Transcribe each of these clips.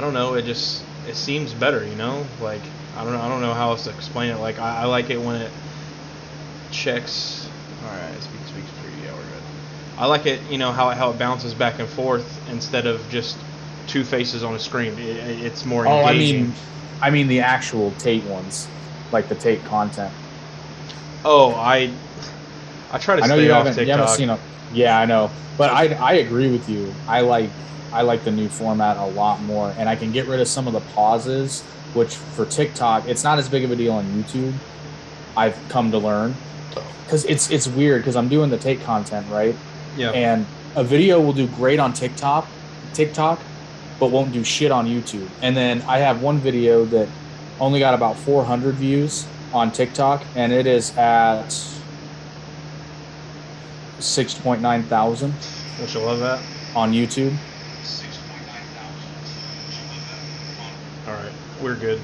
I don't know. It seems better, you know. Like I don't know how else to explain it. Like I like it when it checks. All right, speaks free. Yeah, we're good. I like it, you know, how it bounces back and forth instead of just two faces on a screen. It's more Oh, engaging. I mean the actual Tate ones, like the Tate content. Oh, I try to I know stay off you haven't TikTok. seen a. Yeah, I know, but I agree with you. I like the new format a lot more, and I can get rid of some of the pauses, which for TikTok it's not as big of a deal on YouTube. I've come to learn because it's weird because I'm doing the Tate content, right, Yeah. and a video will do great on TikTok, but won't do shit on YouTube. And then I have one video that only got about 400 views on TikTok, and it is at 6.9 thousand Don't you love that? on YouTube. All right, we're good.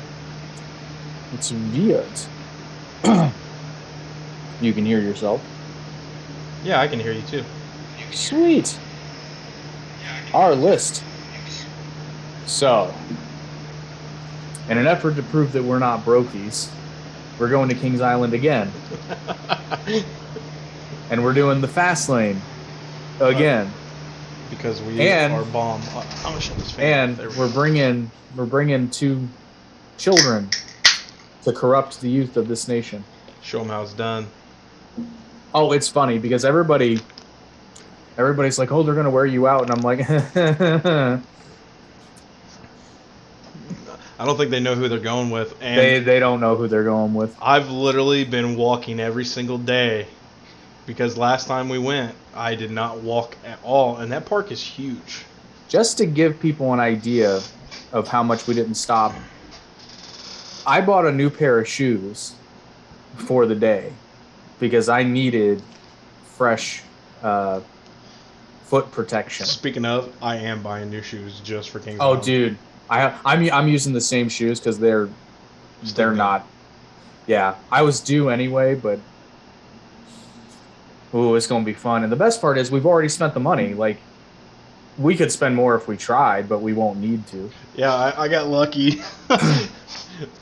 It's weird. You can hear yourself. Yeah, I can hear you too. Sweet. Our list. So, in an effort to prove that we're not brokies, we're going to Kings Island again. And we're doing the fast lane again. Because we And are bomb. I'm gonna shut this fan off. and There we we're go. bringing two children to corrupt the youth of this nation. Show them how it's done. Oh, it's funny because everybody's like, "Oh, they're gonna wear you out," and I'm like, I don't think they know who they're going with, and they don't know who they're going with. I've literally been walking every single day because last time we went, I did not walk at all, and that park is huge. Just to give people an idea of how much we didn't stop, I bought a new pair of shoes for the day because I needed fresh foot protection. Speaking of, I am buying new shoes just for Kings Oh, Island. dude, I'm using the same shoes because Still they're good. not. Yeah, I was due anyway, but ooh, it's gonna be fun. And the best part is we've already spent the money. Like we could spend more if we tried, but we won't need to. Yeah, I got lucky.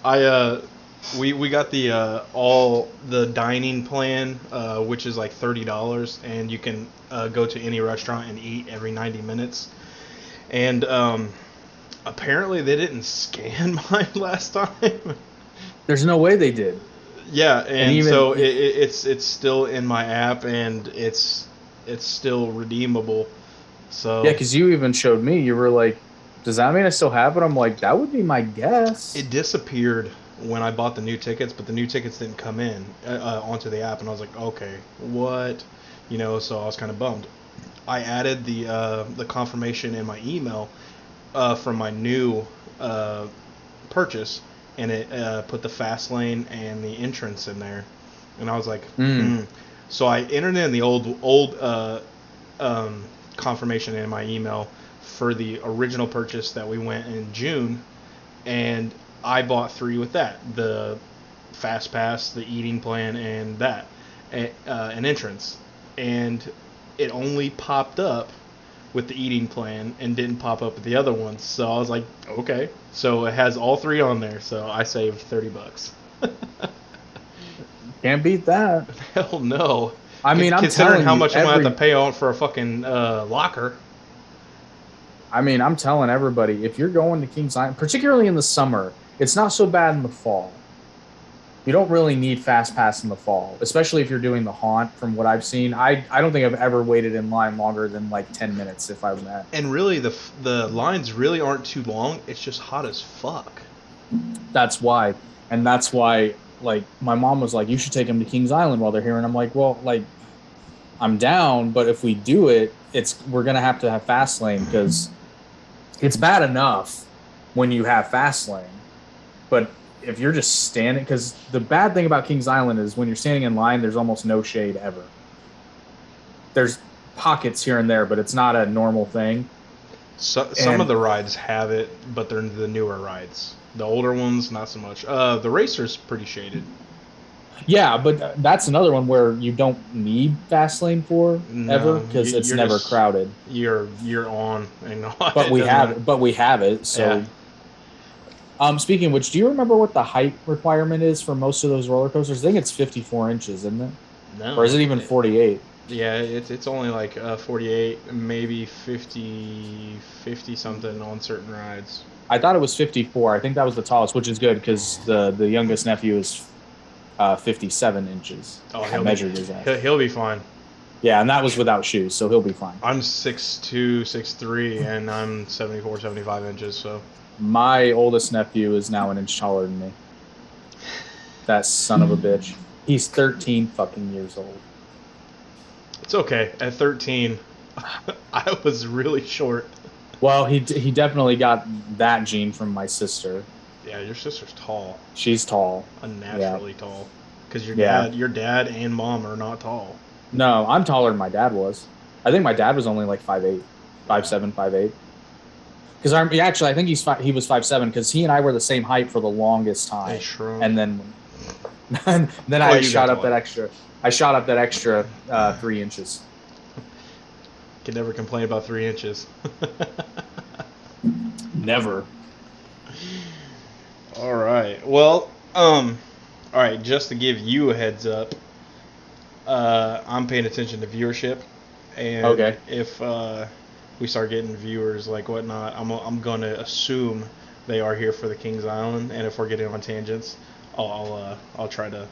I we got the all the dining plan, which is like $30, and you can go to any restaurant and eat every 90 minutes. And apparently they didn't scan mine last time. There's no way they did. Yeah, And and so even it's still in my app, and it's still redeemable. yeah, So because you even showed me. You were like, "Does that mean I still have it?" I'm like, "That would be my guess." it disappeared when I bought the new tickets, but the new tickets didn't come in onto the app, and I was like, okay, what? You know, so I was kind of bummed. I added the confirmation in my email from my new purchase, and it put the fast lane and the entrance in there, and I was like, Mm. So I entered in the old confirmation in my email for the original purchase that we went in June, and I bought three with that: the fast pass, the eating plan, and that an entrance. And it only popped up with the eating plan and didn't pop up with the other ones. So I was like, okay. So it has all three on there. So I saved $30. Can't beat that. Hell no. I mean, I'm Considering telling how you, much I'm gonna have to pay out for a fucking locker. I'm telling everybody, if you're going to Kings Island, particularly in the summer, it's not so bad in the fall. You don't really need fast pass in the fall, especially if you're doing the haunt. From what I've seen, I don't think I've ever waited in line longer than like 10 minutes if I went. And really, the lines really aren't too long. It's just hot as fuck. That's why, and that's why. Like my mom was like, "You should take them to Kings Island while they're here," and I'm like, "Well, like I'm down, but if we do it, we're gonna have to have fast lane because it's bad enough when you have fast lane, but if you're just standing, because the bad thing about Kings Island is when you're standing in line, there's almost no shade ever. There's pockets here and there, but it's not a normal thing. So, some of And the rides have it, but they're the newer rides. The older ones, not so much. The racer's pretty shaded. yeah, but that's another one where you don't need fast lane for ever No, because it's you're never just crowded. you're on and on. But It we doesn't have matter. it. But we have it. Yeah, So Speaking of which, do you remember what the height requirement is for most of those roller coasters? I think it's 54 inches, isn't it? No. Or is it even 48? Yeah, it's only like 48, maybe 50 something on certain rides. I thought it was 54. I think that was the tallest, which is good because the youngest nephew is 57 inches. Oh, I measured his ass. He'll be fine. Yeah, and that was without shoes, so he'll be fine. I'm 6'2", 6'3", and I'm 74, 75 inches, so. My oldest nephew is now an inch taller than me. That son of a bitch. He's 13 fucking years old. It's okay. At 13, I was really short. Well, he definitely got that gene from my sister. Yeah, your sister's tall. She's tall. Unnaturally tall. Because your dad and mom are not tall. No, I'm taller than my dad was. I think my dad was only like 5'8", 5'7", 5'8". Because I think he was 5'7", because he and I were the same height for the longest time. They shrunk. And then I shot up that extra. I shot up that extra 3 inches. Can never complain about 3 inches. Never. All right. Well, all right. Just to give you a heads up, I'm paying attention to viewership, and okay. If we start getting viewers like whatnot, I'm gonna assume they are here for the Kings Island, and if we're getting on tangents, I'll try to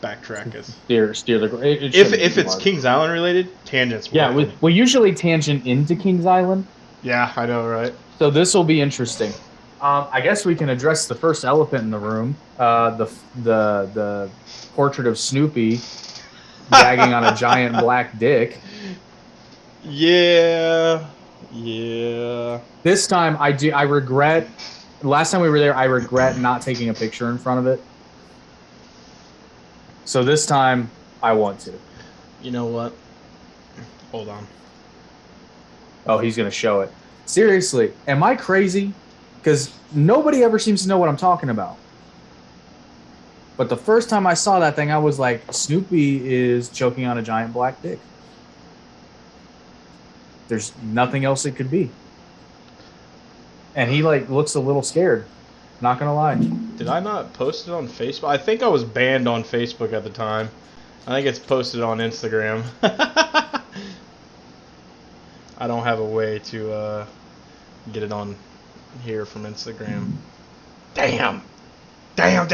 backtrack us. Steer the. If it's Kings Island related, tangents. Yeah, we usually tangent into Kings Island. Yeah, I know, right? So this will be interesting. I guess we can address the first elephant in the room, the portrait of Snoopy gagging on a giant black dick. Yeah. This time I regret. Last time we were there, I regret not taking a picture in front of it. So this time, I want to. You know what? Hold on. Oh, he's going to show it. Seriously, am I crazy? Because nobody ever seems to know what I'm talking about. But the first time I saw that thing, I was like, Snoopy is choking on a giant black dick. There's nothing else it could be. And he looks a little scared. Not gonna lie. Did I not post it on Facebook? I think I was banned on Facebook at the time. I think it's posted on Instagram. I don't have a way to get it on here from Instagram. Damn. I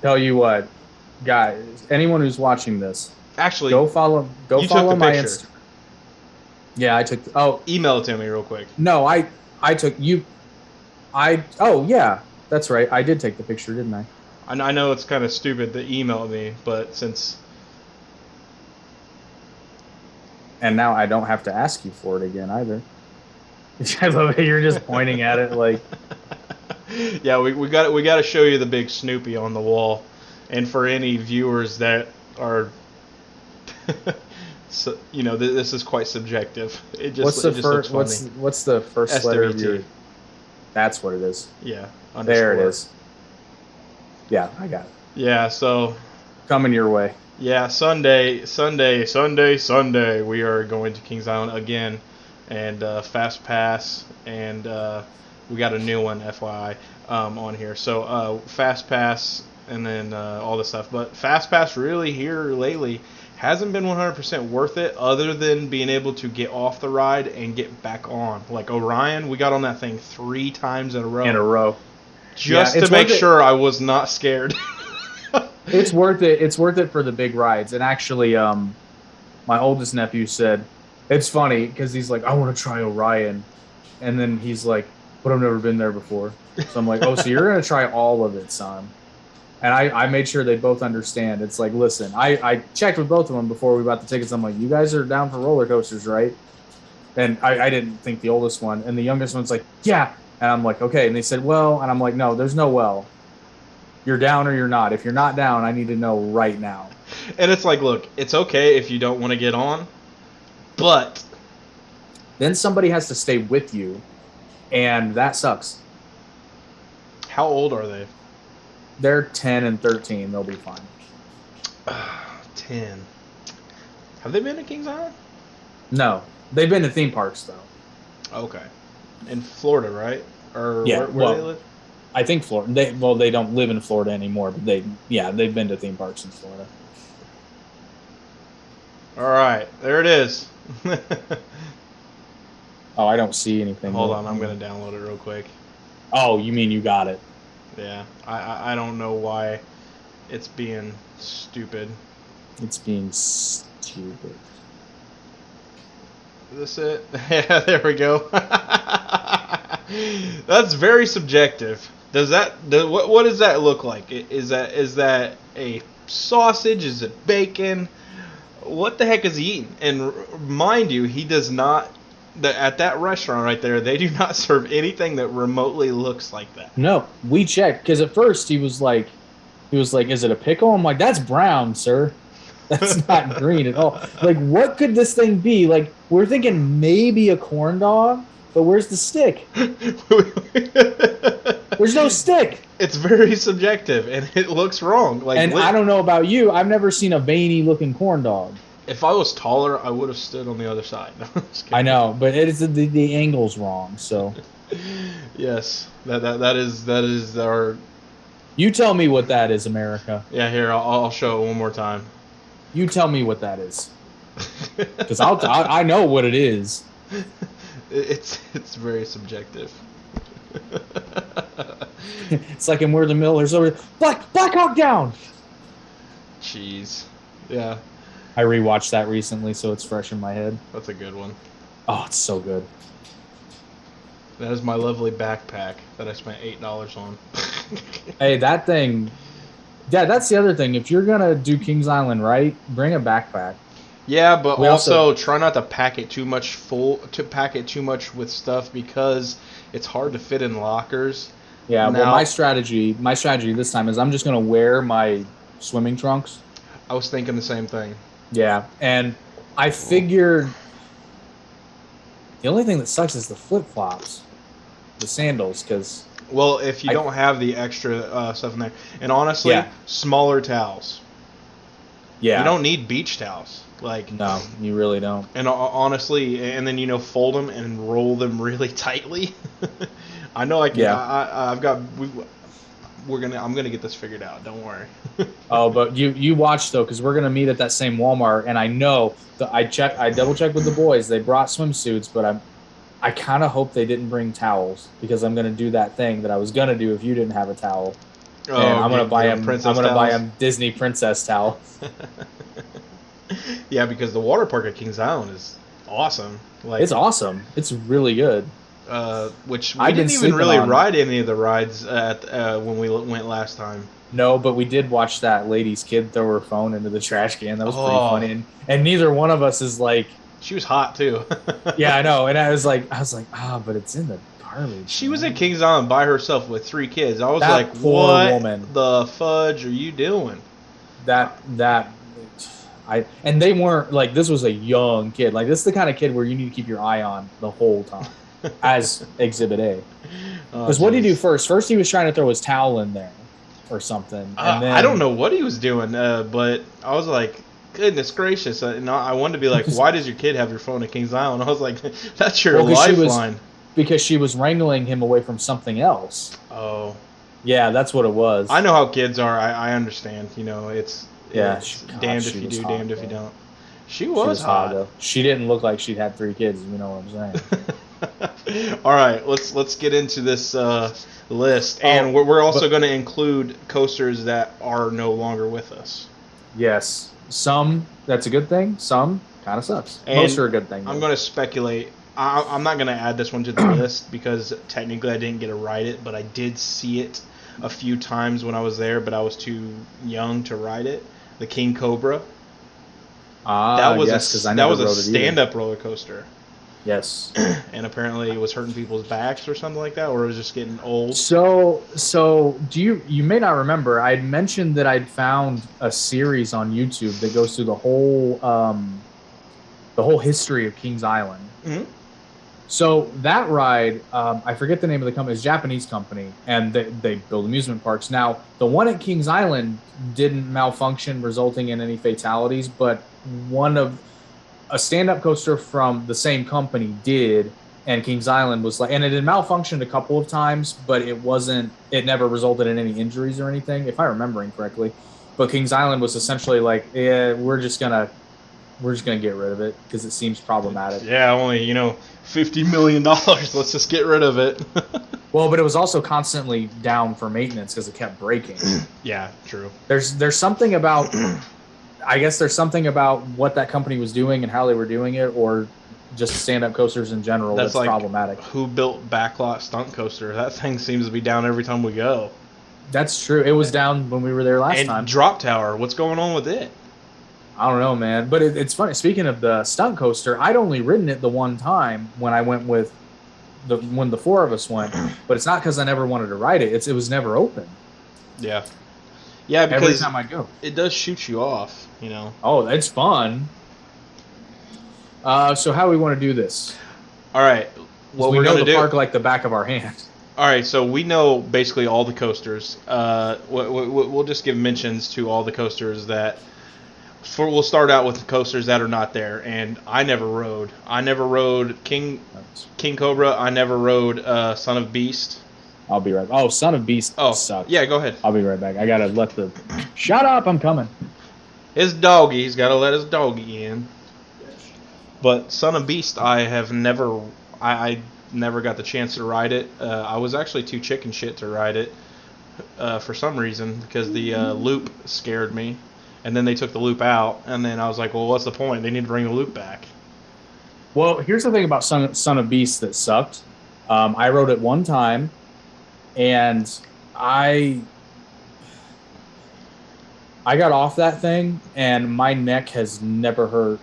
tell you what, guys, anyone who's watching this, actually, go follow my Instagram. Yeah, I took. Email it to me real quick. No, I took you. Oh yeah, that's right. I did take the picture, didn't I? I know it's kind of stupid to email me, but since. And now I don't have to ask you for it again either. I love it. You're just pointing at it like. Yeah, we got to show you the big Snoopy on the wall, and for any viewers that are, so, this is quite subjective. It just looks funny. What's the first letter of your? That's what it is. Yeah. There it is. Yeah, I got it. Yeah, so. Coming your way. Yeah, Sunday. We are going to Kings Island again, and Fast Pass, and we got a new one, FYI, on here. So Fast Pass, and then all this stuff. But Fast Pass really here lately hasn't been 100% worth it, other than being able to get off the ride and get back on. Like Orion, we got on that thing 3 times in a row. Just to make sure I was not scared. It's worth it. It's worth it for the big rides. And actually, my oldest nephew said, it's funny because he's like, I want to try Orion. And then he's like, but I've never been there before. So I'm like, oh, so you're going to try all of it, son. And I made sure they both understand. It's like, listen, I checked with both of them before we bought the tickets. I'm like, you guys are down for roller coasters, right? And I didn't think the oldest one. And the youngest one's like, yeah. And I'm like, okay. And they said, well. And I'm like, no, there's no well. You're down or you're not. If you're not down, I need to know right now. And it's like, look, it's okay if you don't want to get on. But then somebody has to stay with you. And that sucks. How old are they? They're 10 and 13. They'll be fine. 10. Have they been to Kings Island? No. They've been to theme parks, though. Okay. In Florida, right? Or yeah, where they live? I think Florida. They don't live in Florida anymore, but they've been to theme parks in Florida. All right, there it is. Oh, I don't see anything. Hold on, I'm gonna download it real quick. Oh, you mean you got it? Yeah, I don't know why it's being stupid. It's being stupid. Is this it? Yeah, there we go. That's very subjective. What does that look like? Is that a sausage? Is it bacon? What the heck is he eating? And mind you, he does not. At that restaurant right there, they do not serve anything that remotely looks like that. No, we checked because at first he was like, "Is it a pickle?" I'm like, "That's brown, sir. That's not green at all." Like, what could this thing be? Like, we're thinking maybe a corn dog, but where's the stick? There's no stick. It's very subjective, and it looks wrong. Like, and I don't know about you, I've never seen a veiny looking corn dog. If I was taller, I would have stood on the other side. No, I know, but it is the angle's wrong. So, yes, that is our. You tell me what that is, America. Yeah, here I'll show it one more time. You tell me what that is, because I know what it is. It's very subjective. It's like in Where the Miller's over. Black Hawk Down. Jeez, yeah. I rewatched that recently, so it's fresh in my head. That's a good one. Oh, it's so good. That is my lovely backpack that I spent $8 on. Hey, that thing. Yeah, that's the other thing. If you're gonna do Kings Island right, bring a backpack. Yeah, but also try not to pack it too much with stuff because it's hard to fit in lockers. Yeah, well, my strategy this time is I'm just gonna wear my swimming trunks. I was thinking the same thing. Yeah, and I figured the only thing that sucks is the flip-flops, the sandals, because... Well, if you don't have the extra stuff in there. And honestly, smaller towels. Yeah. You don't need beach towels. Like, no, you really don't. And honestly, and then, fold them and roll them really tightly. I know I can. Yeah. I've got... I'm gonna get this figured out. Don't worry. Oh, but you watch though, because we're gonna meet at that same Walmart, and I know that I double checked with the boys. They brought swimsuits, but I kind of hope they didn't bring towels because I'm gonna do that thing that I was gonna do if you didn't have a towel. Oh, and I'm gonna buy them Disney princess towel. Yeah, because the water park at Kings Island is awesome. Like, it's awesome. It's really good. Which we didn't even really ride any of the rides at when we went last time. No, but we did watch that lady's kid throw her phone into the trash can. That was pretty funny, and neither one of us is like. She was hot too. Yeah, I know, and I was like, but it's in the garbage. She was at Kings Island by herself with 3 kids. I was like, what woman. The fudge are you doing? And they weren't like, this was a young kid. Like, this is the kind of kid where you need to keep your eye on the whole time. As Exhibit A. Because what did he do first? First, he was trying to throw his towel in there or something. And then, I don't know what he was doing, but I was like, goodness gracious. I wanted to be like, why does your kid have your phone at Kings Island? I was like, that's your lifeline. Because she was wrangling him away from something else. Oh. Yeah, that's what it was. I know how kids are. I understand. It's damned if you do, damned if you don't. She was hot. Though. She didn't look like she'd had 3 kids, you know what I'm saying. All right, let's get into this list, and we're also going to include coasters that are no longer with us. Yes, some that's a good thing. Some kind of sucks. And most are a good thing. Though. I'm going to speculate. I'm not going to add this one to the list because technically I didn't get to ride it, but I did see it a few times when I was there, but I was too young to ride it. The King Cobra. That was a stand-up roller coaster. Yes. And apparently it was hurting people's backs or something like that, or it was just getting old. So you may not remember, I'd mentioned that I'd found a series on YouTube that goes through the whole history of Kings Island. Mm-hmm. So that ride, I forget the name of the company, it's a Japanese company, and they build amusement parks. Now, the one at Kings Island didn't malfunction, resulting in any fatalities, but a stand-up coaster from the same company did, And Kings Island was like, and it had malfunctioned a couple of times, but it never resulted in any injuries or anything, if I'm remembering correctly. But Kings Island was essentially like, yeah, we're just gonna get rid of it because it seems problematic. Yeah, only $50 million. Let's just get rid of it. Well, but it was also constantly down for maintenance because it kept breaking. Yeah, true. There's something about, I guess there's something about what that company was doing and how they were doing it, or just stand-up coasters in general that's like problematic. Who built Backlot Stunt Coaster? That thing seems to be down every time we go. That's true. It was down when we were there last time. And Drop Tower, what's going on with it? I don't know, man. But it's funny. Speaking of the stunt coaster, I'd only ridden it the one time when I went with when the four of us went. But it's not because I never wanted to ride it. It was never open. Yeah. Yeah, because every time I go, it does shoot you off, Oh, it's fun. So how do we want to do this? All right. What we know the park like the back of our hand. All right, so we know basically all the coasters. We'll just give mentions to all the coasters that. We'll start out with the coasters that are not there, and I never rode. I never rode King Cobra. I never rode Son of Beast. I'll be right. Oh, Son of Beast. Sucks. Yeah, go ahead. I'll be right back. I gotta let the. Shut up! I'm coming. His doggy. He's got to let his doggy in. But Son of Beast, I have never. I never got the chance to ride it. I was actually too chicken shit to ride it for some reason because the loop scared me. And then they took the loop out, and then I was like, well, what's the point? They need to bring the loop back. Well, here's the thing about Son of Beast that sucked. I rode it one time, and I got off that thing, and my neck has never hurt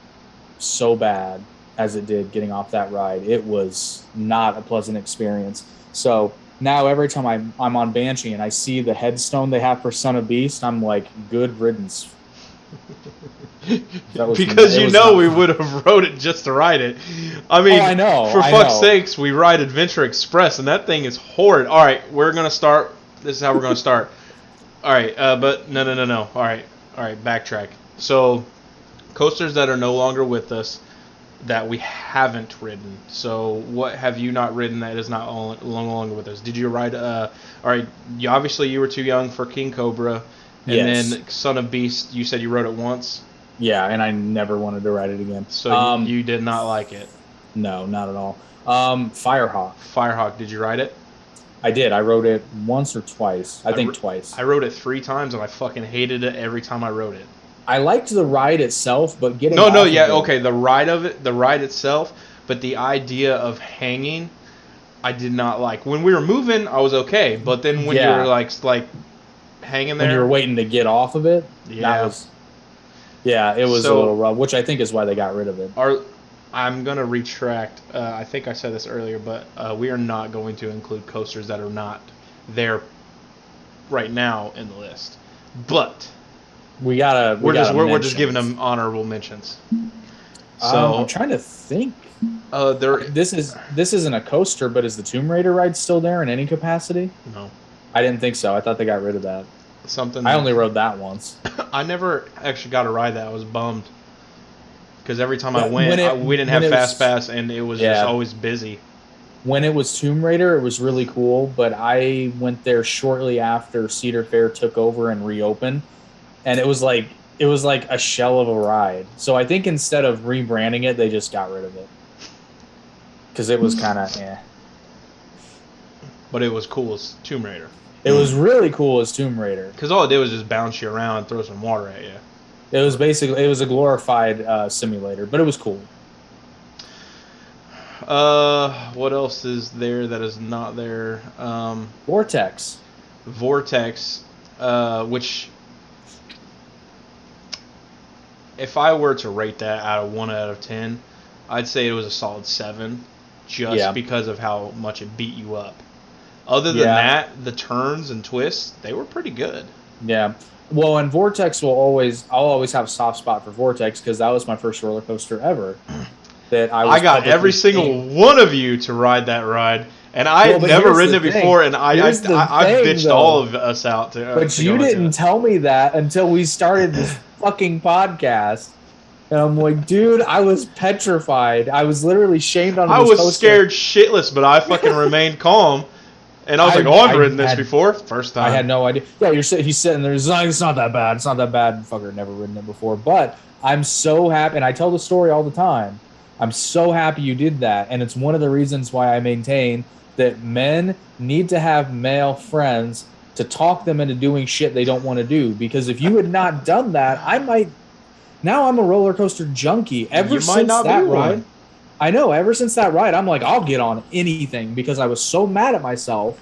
so bad as it did getting off that ride. It was not a pleasant experience. So now every time I'm on Banshee and I see the headstone they have for Son of Beast, I'm like, good riddance. Because we would have rode it just to ride it. I mean, I know. For fuck's sakes, we ride Adventure Express, and that thing is horrid. All right, we're gonna start. This is how we're gonna start. All right, but no. All right, backtrack. So, coasters that are no longer with us that we haven't ridden. So, what have you not ridden that is not longer with us? Did you ride? All right, obviously you were too young for King Cobra. And yes. Then Son of Beast, you said you rode it once? Yeah, and I never wanted to ride it again. So you did not like it? No, not at all. Firehawk. Firehawk, did you ride it? I did. I rode it once or twice. I think twice. I rode it 3 times, and I fucking hated it every time I rode it. I liked the ride itself, but getting the ride itself, but the idea of hanging, I did not like. When we were moving, I was okay, but then when you were like hanging there, when you were waiting to get off of it, it was a little rough, which I think is why they got rid of it. I'm gonna retract. I think I said this earlier, but we are not going to include coasters that are not there right now in the list. But we're just giving them honorable mentions. So I'm trying to think. This isn't a coaster, but is the Tomb Raider ride still there in any capacity? No. I didn't think so. I thought they got rid of that. I only rode that once. I never actually got to ride that. I was bummed. Because every time I went, we didn't have Fast Pass, and it was just always busy. When it was Tomb Raider, it was really cool, but I went there shortly after Cedar Fair took over and reopened, and it was like a shell of a ride. So I think instead of rebranding it, they just got rid of it. Because it was kind of, But it was cool as Tomb Raider. It was really cool as Tomb Raider. Because all it did was just bounce you around and throw some water at you. It was a glorified simulator, but it was cool. What else is there that is not there? Vortex. Which, if I were to rate that out of 1 out of 10, I'd say it was a solid 7, just because of how much it beat you up. Other than that, the turns and twists, they were pretty good. Yeah. Well, and Vortex I'll always have a soft spot for Vortex because that was my first roller coaster ever. I got every single one of you to ride that ride, and I had never ridden it before, and I bitched all of us out to. But you didn't tell me that until we started this fucking podcast. And I'm like, dude, I was petrified. I was literally shamed onto I this was coaster. scared shitless, but I fucking remained calm. And I was like, oh, I've ridden this before. First time. I had no idea. Yeah, he's sitting there. He's like, it's not that bad. It's not that bad. Fucker, never ridden it before. But I'm so happy. And I tell the story all the time. I'm so happy you did that. And it's one of the reasons why I maintain that men need to have male friends to talk them into doing shit they don't want to do. Because if you had not done that, I might. Now I'm a roller coaster junkie. Ever since that ride, I know. Ever since that ride, I'm like, I'll get on anything because I was so mad at myself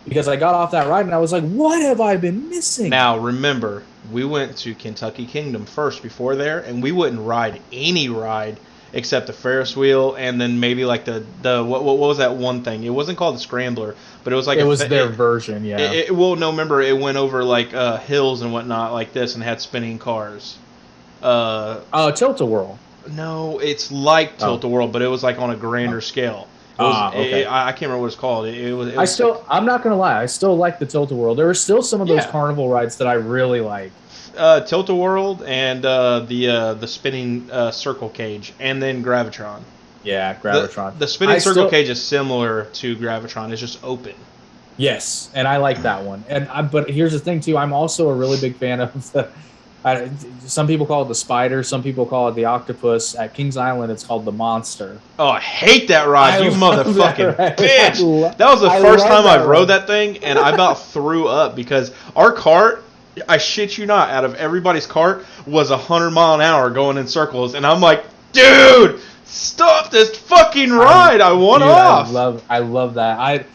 because I got off that ride and I was like, what have I been missing? Now remember, we went to Kentucky Kingdom first before there, and we wouldn't ride any ride except the Ferris wheel, and then maybe like the what was that one thing? It wasn't called the Scrambler, but it was like their version. Yeah. No, remember it went over like hills and whatnot like this, and had spinning cars. Tilt-A-Whirl. No, it's like Tilt-A-Whirl, but it was like on a grander scale. It was, okay. I can't remember what it's called. I'm not gonna lie, I still like the Tilt-A-Whirl. There are still some of those carnival rides that I really like. Tilt-A-Whirl and the spinning circle cage, and then Gravitron. Yeah, Gravitron. The spinning circle cage is similar to Gravitron. It's just open. Yes, and I like that one. But here's the thing too. I'm also a really big fan of the. Some people call it the spider. Some people call it the octopus. At Kings Island, it's called the monster. Oh, I hate that ride, you motherfucking bitch! That was the first time I rode that thing, and I about threw up because our cart, I shit you not, out of everybody's cart was 100-mile-an-hour going in circles, and I'm like, dude, stop this fucking ride! I want off. I love that.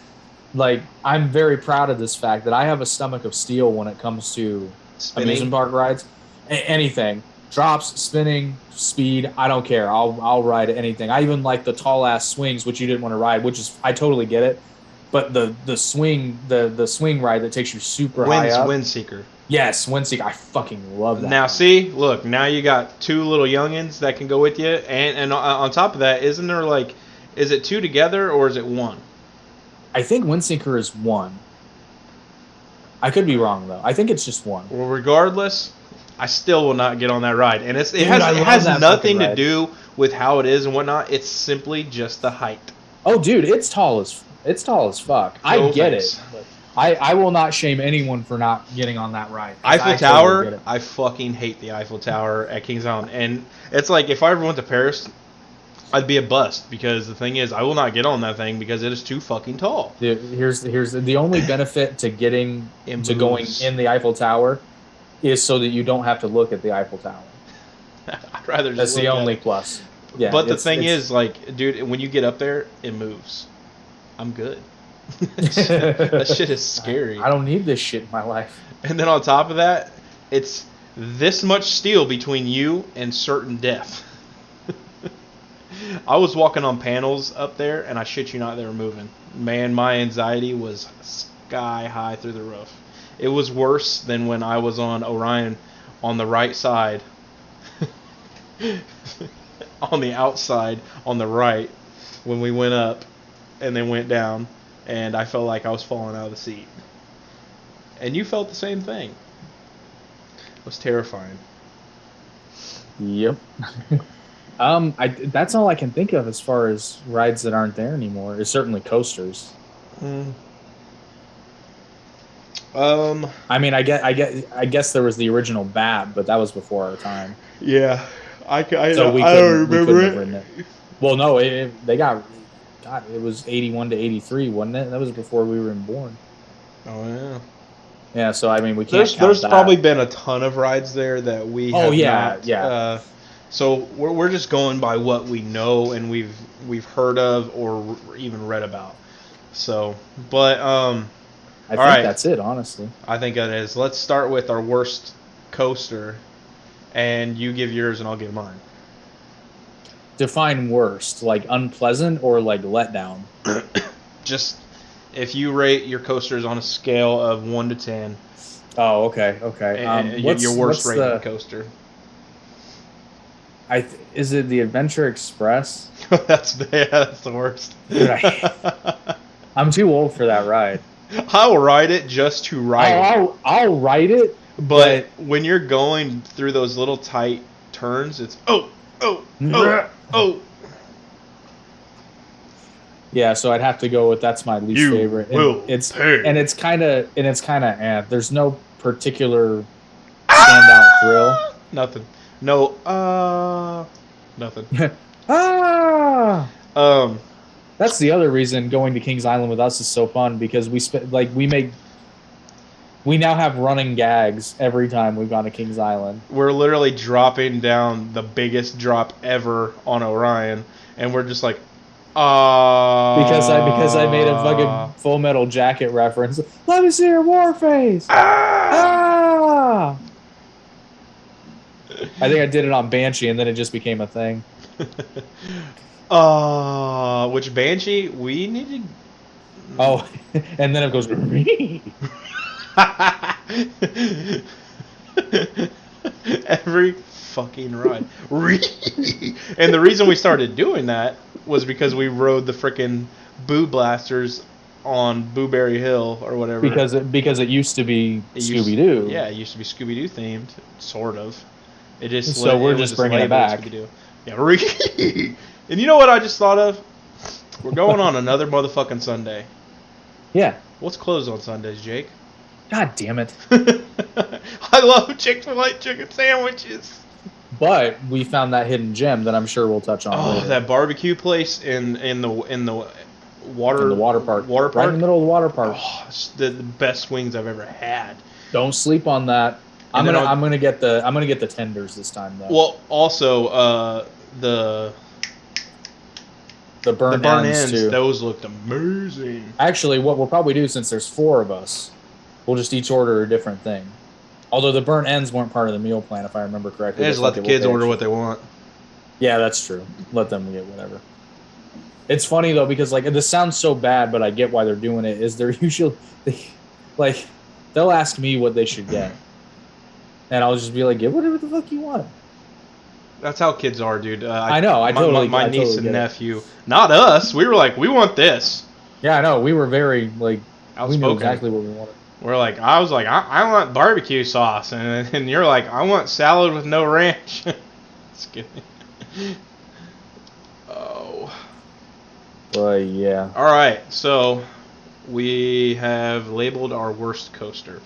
I'm very proud of this fact that I have a stomach of steel when it comes to amusement park rides. Anything, drops, spinning, speed, I don't care. I'll ride anything. I even like the tall ass swings, which you didn't want to ride, which is I totally get it. But the swing ride that takes you super high up. Windseeker. Yes, Windseeker. I fucking love that. Now see, look, now you got two little youngins that can go with you, and on top of that, isn't there like, is it two together or is it one? I think Windseeker is one. I could be wrong though. I think it's just one. Well, regardless, I still will not get on that ride, and it has nothing to do with how it is and whatnot. It's simply just the height. Oh, dude, it's tall as fuck. I get it. I will not shame anyone for not getting on that ride. Eiffel Tower, I fucking hate the Eiffel Tower at Kings Island, and it's like if I ever went to Paris, I'd be a bust because the thing is, I will not get on that thing because it is too fucking tall. Here's the only benefit to getting going in the Eiffel Tower is so that you don't have to look at the Eiffel Tower. I'd rather just. That's the only plus. Yeah. But the thing is, like, dude, when you get up there, it moves. I'm good. That shit is scary. I don't need this shit in my life. And then on top of that, it's this much steel between you and certain death. I was walking on panels up there, and I shit you not, they were moving. Man, my anxiety was sky high through the roof. It was worse than when I was on Orion on the right side. On the outside, on the right, when we went up and then went down, and I felt like I was falling out of the seat. And you felt the same thing. It was terrifying. Yep. That's all I can think of as far as rides that aren't there anymore. Is certainly coasters. I mean, I guess there was the original BAT, but that was before our time. Yeah, I don't remember it. Well, no, it was 81 to 83, wasn't it? That was before we were even born. Oh yeah. Yeah, so I mean, we can't. There's probably been a ton of rides there that we. Yeah. So we're just going by what we know and we've heard of or even read about. So, but I think that's it, honestly. I think it is. Let's start with our worst coaster, and you give yours and I'll give mine. Define worst, like unpleasant or like letdown? Just if you rate your coasters on a scale of 1 to 10. Oh, okay. Your worst rated coaster. Is it the Adventure Express? That's the worst. I'm too old for that ride. I'll ride it just to ride it. I'll ride it. But when you're going through those little tight turns, it's oh. Yeah, so I'd have to go with that's my least favorite. It's kind of there's no particular standout thrill. Nothing. No. Nothing. Ah. That's the other reason going to Kings Island with us is so fun because we now have running gags every time we've gone to Kings Island. We're literally dropping down the biggest drop ever on Orion, and we're just like, because I made a fucking Full Metal Jacket reference. Let me see your war face. Ah! I think I did it on Banshee, and then it just became a thing. Which Banshee? We need to... Oh, and then it goes... Every fucking ride. And the reason we started doing that was because we rode the frickin' Boo Blasters on Booberry Hill or whatever. Because it used to be Scooby-Doo. Yeah, it used to be Scooby-Doo themed, sort of. It just so we're just bringing it back. Yeah, and you know what I just thought of? We're going on another motherfucking Sunday. Yeah. What's closed on Sundays, Jake? God damn it. I love Chick-fil-A chicken sandwiches. But we found that hidden gem that I'm sure we'll touch on later. That barbecue place in the water park. Right in the middle of the water park. Oh, it's the best wings I've ever had. Don't sleep on that. I'm gonna get the tenders this time though. Well, also the burn ends too. Those looked amazing. Actually, what we'll probably do, since there's 4 of us, we'll just each order a different thing. Although the burnt ends weren't part of the meal plan, if I remember correctly. Just let the kids order what they want. Yeah, that's true. Let them get whatever. It's funny though because like this sounds so bad, but I get why they're doing it. Is they're usually they'll ask me what they should get, and I'll just be like, get whatever the fuck you want. That's how kids are, dude. I know. My niece and nephew, not us. We were like, we want this. Yeah, I know. We were very like outspoken. We knew exactly what we wanted. We're like, I was like, I want barbecue sauce, and you're like, I want salad with no ranch. Just kidding. Oh. Yeah. All right, so we have labeled our worst coaster.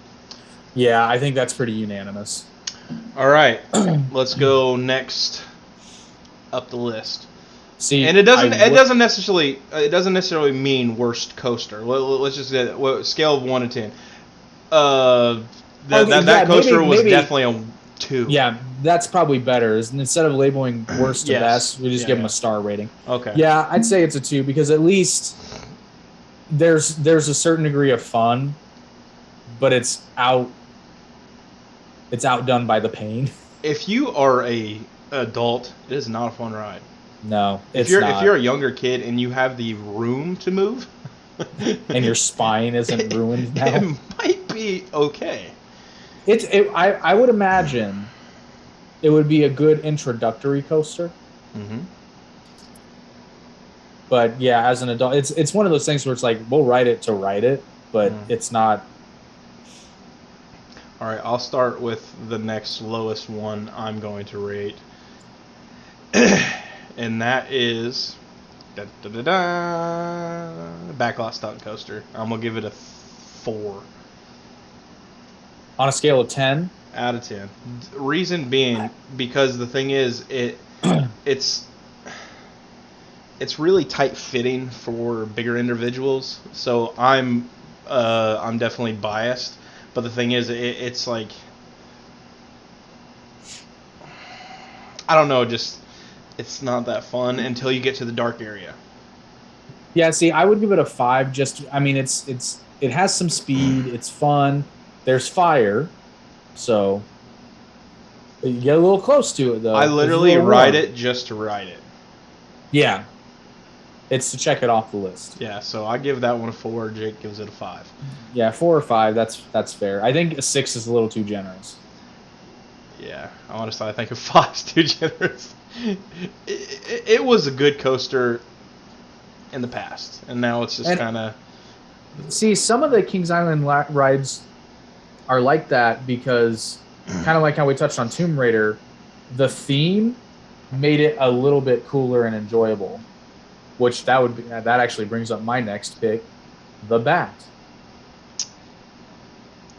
Yeah, I think that's pretty unanimous. All right, let's go next up the list. See, and it doesn't necessarily mean worst coaster. Let's just get scale of 1 to 10. That coaster was definitely a 2. Yeah, that's probably better. Instead of labeling worst to best, we just give them a star rating. Okay. Yeah, I'd say it's a 2 because at least there's a certain degree of fun, but it's outdone by the pain. If you are a adult, it is not a fun ride. No, if you're a younger kid and you have the room to move, and your spine isn't ruined now, it might be okay. I would imagine it would be a good introductory coaster. Mm-hmm. But yeah, as an adult, it's one of those things where it's like we'll ride it to ride it, but it's not. All right, I'll start with the next lowest one I'm going to rate, and that is Backlot Stunt Coaster. I'm gonna give it a 4. On a scale of 10? Out of 10. Reason being, because the thing is, it's really tight fitting for bigger individuals. So I'm definitely biased. But the thing is, it's like, I don't know, just it's not that fun until you get to the dark area. Yeah, see, I would give it a 5. It has some speed. It's fun. There's fire, so you get a little close to it, though. I literally ride it just to ride it. Yeah. It's to check it off the list. Yeah, so I give that one a 4. Jake gives it a 5. Yeah, 4 or 5, that's fair. I think a 6 is a little too generous. Yeah, honestly, I think a 5 is too generous. It was a good coaster in the past, and now it's just kind of... See, some of the Kings Island rides are like that because, kind of like how we touched on Tomb Raider, the theme made it a little bit cooler and enjoyable. Which that actually brings up my next pick, the bat.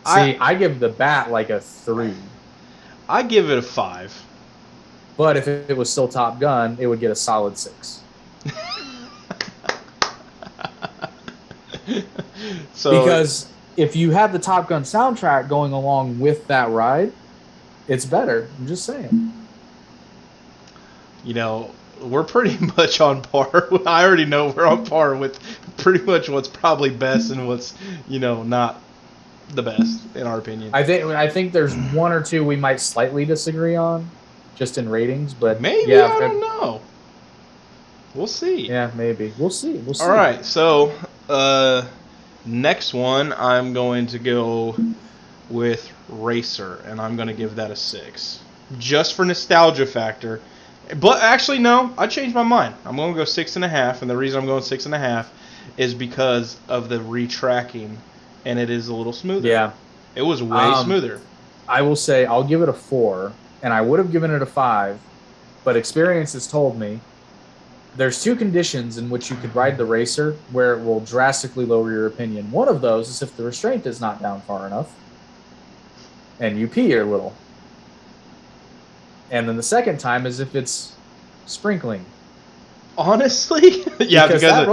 See, I give the bat like a 3. I give it a 5. But if it was still Top Gun, it would get a solid 6. Because if you have the Top Gun soundtrack going along with that ride, it's better. I'm just saying. You know, we're pretty much on par. I already know we're on par with pretty much what's probably best and what's, not the best in our opinion. I think there's one or two we might slightly disagree on, just in ratings, but maybe, yeah, I don't know. We'll see. Yeah, maybe. We'll see. All right, so next one I'm going to go with Racer, and I'm going to give that a 6. Just for nostalgia factor. But actually, no, I changed my mind. I'm going to go 6.5, and the reason I'm going 6.5 is because of the retracking, and it is a little smoother. Yeah. It was way smoother. I will say I'll give it a 4, and I would have given it a 5, but experience has told me there's 2 conditions in which you could ride the Racer where it will drastically lower your opinion. One of those is if the restraint is not down far enough, and you pee a little. And then the second time is if it's sprinkling. Honestly, yeah, because that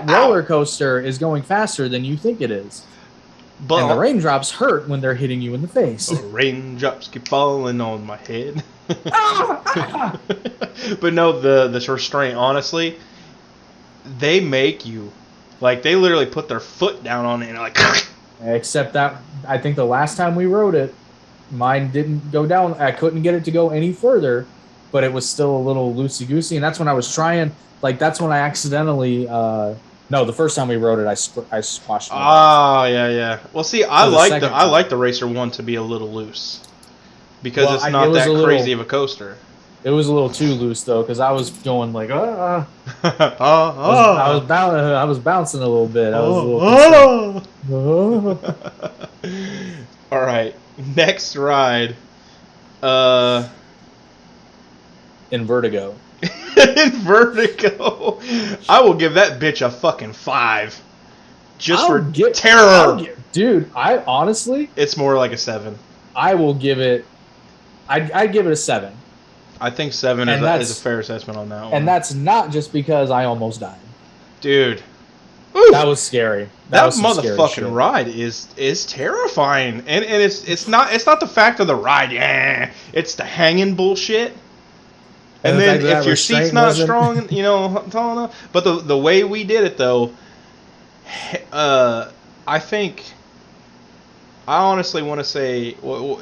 roller coaster is going faster than you think it is. But and the raindrops hurt when they're hitting you in the face. The raindrops keep falling on my head. But no, the restraint, honestly, they make you, like, they literally put their foot down on it and like. Except that I think the last time we rode it, mine didn't go down. I couldn't get it to go any further, but it was still a little loosey-goosey. And that's when I was trying, like, that's when I accidentally, no, the first time we rode it, I squashed it. Oh, yeah. Well, see, I like the Racer 1 to be a little loose. Because it's not that crazy of a coaster. It was a little too loose, though, because I was going like, I was bouncing a little bit. I was a little All right. Next ride. In Vertigo. In Vertigo. I will give that bitch a fucking 5. Just for terror. Dude, I honestly... It's more like a 7. I will give it... I'd give it a 7. I think 7 is a fair assessment on that one. And that's not just because I almost died. Dude. Oof. That was scary. That motherfucking ride is terrifying. And it's not the fact of the ride. Yeah. It's the hanging bullshit. And then if your seat's not strong, tall enough. But the way we did it, though, I think... I honestly want to say,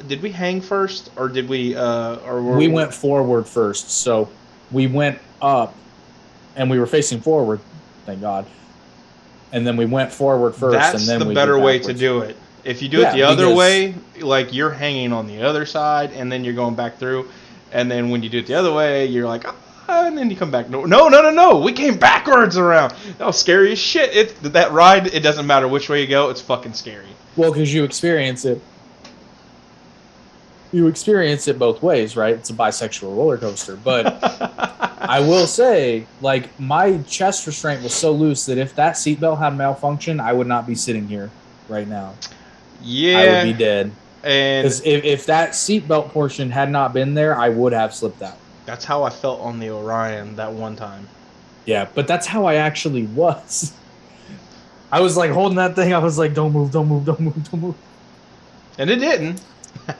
did we hang first, or did we? We went forward first, so we went up, and we were facing forward. Thank God. And then we went forward first, and then we the better way to do it. If you do it the other way, like you're hanging on the other side, and then you're going back through, and then when you do it the other way, you're like, and then you come back. No. We came backwards around. That was scary as shit. That ride. It doesn't matter which way you go. It's fucking scary. Well, because you experience it. You experience it both ways, right? It's a bisexual roller coaster. But I will say, like, my chest restraint was so loose that if that seatbelt had malfunction, I would not be sitting here right now. Yeah. I would be dead. Because if that seatbelt portion had not been there, I would have slipped out. That's how I felt on the Orion that one time. Yeah, but that's how I actually was. I was like holding that thing. I was like, don't move. And it didn't.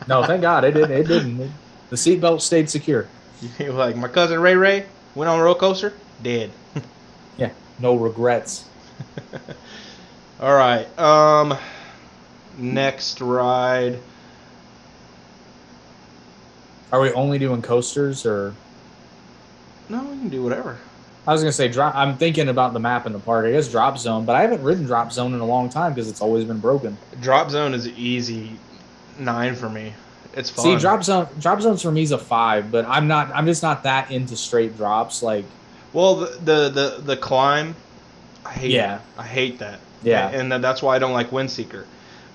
No, thank God it didn't. The seatbelt stayed secure. You're like, my cousin Ray went on a roller coaster, dead. Yeah, no regrets. All right. Next ride. Are we only doing coasters or? No, we can do whatever. I was going to say, I'm thinking about the map in the park. I guess Drop Zone, but I haven't ridden Drop Zone in a long time because it's always been broken. Drop Zone is an easy 9 for me. It's fun. See, Drop Zone's for me is a 5, but I'm just not that into straight drops. Like, well, the climb, I hate. Yeah, I hate that. Yeah, and that's why I don't like Windseeker.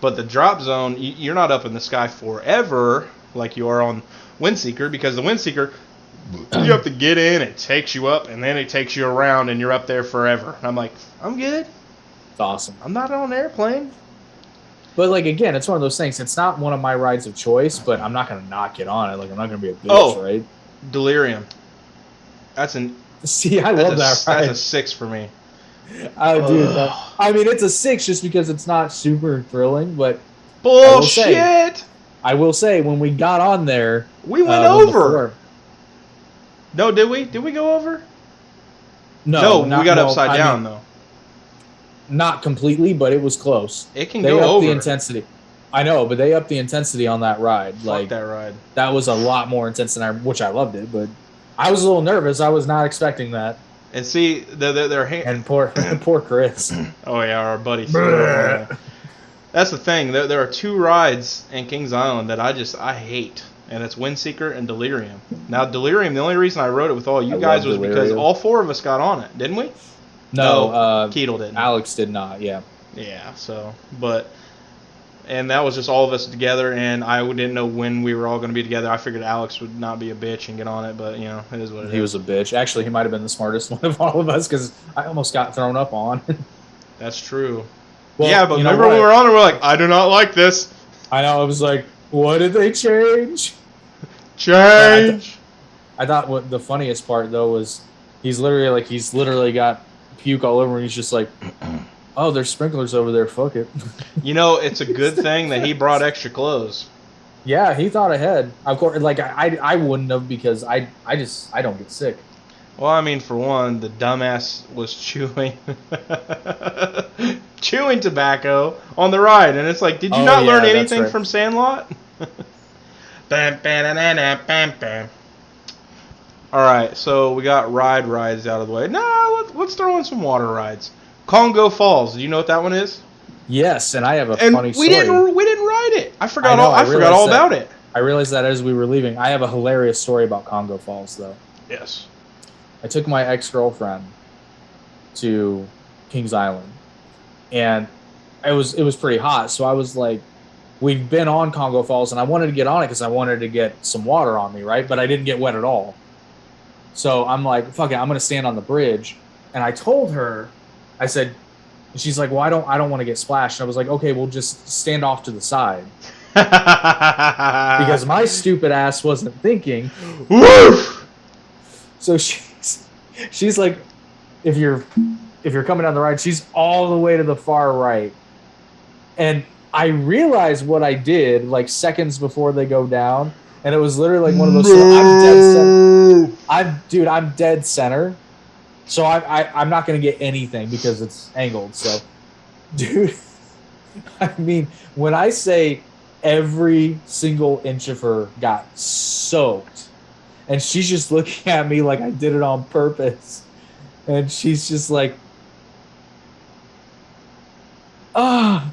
But the Drop Zone, you're not up in the sky forever like you are on Windseeker, because the Windseeker, you have to get in, it takes you up, and then it takes you around, and you're up there forever. And I'm like, I'm good. It's awesome. I'm not on an airplane. But, like, again, it's one of those things. It's not one of my rides of choice, but I'm not going to not get on it. Like, I'm not going to be a bitch, right? Delirium. That's an... See, I love that ride. That's a 6 for me. Oh, dude. I mean, it's a 6 just because it's not super thrilling, but... Bullshit! I will say, when we got on there... We went over! No, did we? Did we go over? No, we got upside down, though. Not completely, but it was close. It can go over. They upped the intensity. I know, but they upped the intensity on that ride. Fuck that ride. That was a lot more intense than which I loved it, but I was a little nervous. I was not expecting that. And see, their and poor Chris. Oh yeah, our buddy. That's the thing. There are 2 rides in Kings Island that I hate, and it's Windseeker and Delirium. Now Delirium, the only reason I rode it with all you guys was because all 4 of us got on it, didn't we? No, Keatle didn't. Alex did not. Yeah. Yeah. So, and that was just all of us together, and I didn't know when we were all going to be together. I figured Alex would not be a bitch and get on it, but, you know, it is what it is. He was a bitch. Actually, he might have been the smartest one of all of us because I almost got thrown up on. That's true. Well, yeah, but remember when we were on it, we're like, I do not like this. I know. I was like, what did they change? Change. I thought what the funniest part, though, was he's literally got puke all over and he's just like, oh, there's sprinklers over there, fuck it. You know, it's a good thing that he brought extra clothes. Yeah, he thought ahead. Of course, like I wouldn't have because I don't get sick. Well, I mean, for one, the dumbass was chewing tobacco on the ride, and it's like, did you not learn anything from Sandlot? Bam, bam, bam, bam, bam. All right, so we got rides out of the way. No, let's throw in some water rides. Congo Falls. Do you know what that one is? Yes, and I have a funny story. We didn't ride it. I forgot all about it. I realized that as we were leaving. I have a hilarious story about Congo Falls, though. Yes. I took my ex-girlfriend to Kings Island, and it was pretty hot. So I was like, we've been on Congo Falls, and I wanted to get on it because I wanted to get some water on me, right? But I didn't get wet at all. So I'm like, fuck it, I'm going to stand on the bridge. And I told her, I said, she's like, well, I don't want to get splashed. And I was like, okay, we'll just stand off to the side. Because my stupid ass wasn't thinking. Woof! So she's like, if you're coming down the ride, she's all the way to the far right. And I realized what I did like seconds before they go down. And it was literally like one of those. I'm dead center. So I'm not going to get anything because it's angled. So, dude, I mean, when I say every single inch of her got soaked, and she's just looking at me like I did it on purpose, and she's just like, ah.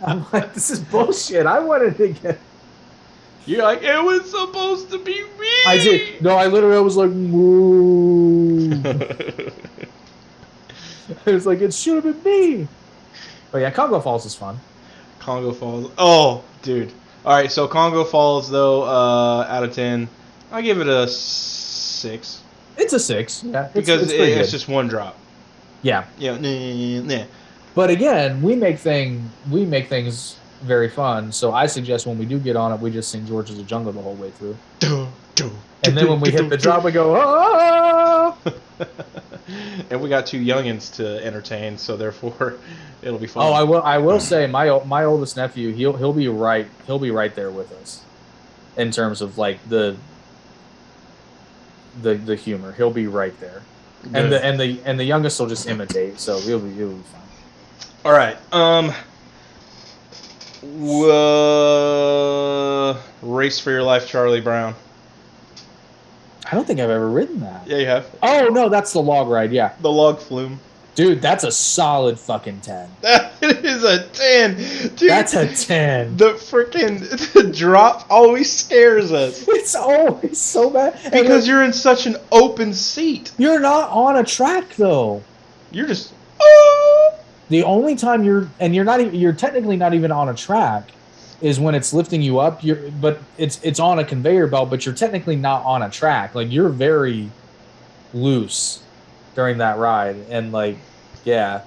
I'm like, this is bullshit. I wanted to get. You're like, it was supposed to be me. I did. No, I literally was like, woo. It was like, it should have been me. But yeah, Congo Falls is fun. Congo Falls. Oh, dude. All right, so Congo Falls, though, out of 10, I give it a 6. It's a 6. Yeah, because it's just one drop. Yeah. Yeah. Nah. But again, we make things very fun. So I suggest when we do get on it, we just sing George of the Jungle the whole way through. And then when we hit the drop, we go, oh! And we got 2 youngins to entertain, so therefore it'll be fun. Oh, I will say my oldest nephew, he'll be right there with us in terms of like the humor. He'll be right there. Good. And the youngest will just imitate, so he'll be fine. All right. Race for Your Life, Charlie Brown. I don't think I've ever ridden that. Yeah, you have. Oh, no, that's the log ride, yeah. The log flume. Dude, that's a solid fucking 10. That is a 10. Dude, that's a 10. The drop always scares us. It's always so bad. Because you're in such an open seat. You're not on a track, though. You're just... Oh! The only time you're technically not even on a track. is when it's lifting you up. But it's on a conveyor belt, but you're technically not on a track. Like you're very loose during that ride, and like yeah.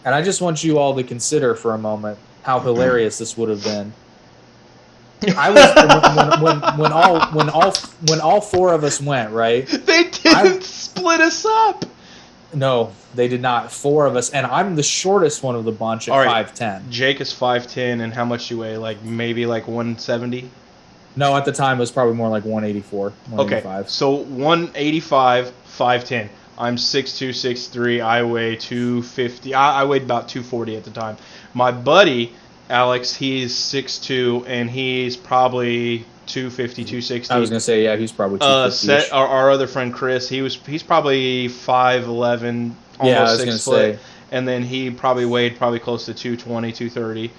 And I just want you all to consider for a moment how hilarious this would have been. I was when all four of us went, right? They didn't split us up. No, they did not. Four of us, and I'm the shortest one of the bunch at 5'10". Jake is 5'10", and how much you weigh? Like maybe like 170. No, at the time it was probably more like 184, 185. Okay, so 185, 5'10". I'm 6'2", 6'3". I weigh 250. I weighed about 240 at the time. My buddy Alex, he's 6'2", and he's probably 250, 260. I was gonna say, yeah, he's probably 250. Our other friend Chris, he's probably 5'11", almost 6 foot, and then he probably weighed close to 220, 230.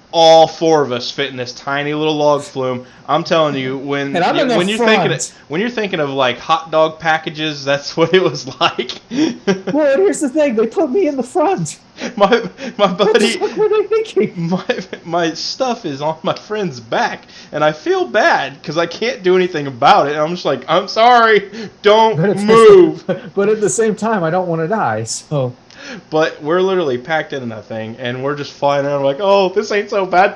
All four of us fit in this tiny little log flume. I'm telling you, when you're thinking of like hot dog packages, that's what it was like. Well, here's the thing: they put me in the front. My buddy, what were they thinking? My stuff is on my friend's back, and I feel bad because I can't do anything about it. And I'm just like, I'm sorry, don't move. But at the same time, I don't want to die, so. But we're literally packed in that thing, and we're just flying around like, oh, this ain't so bad.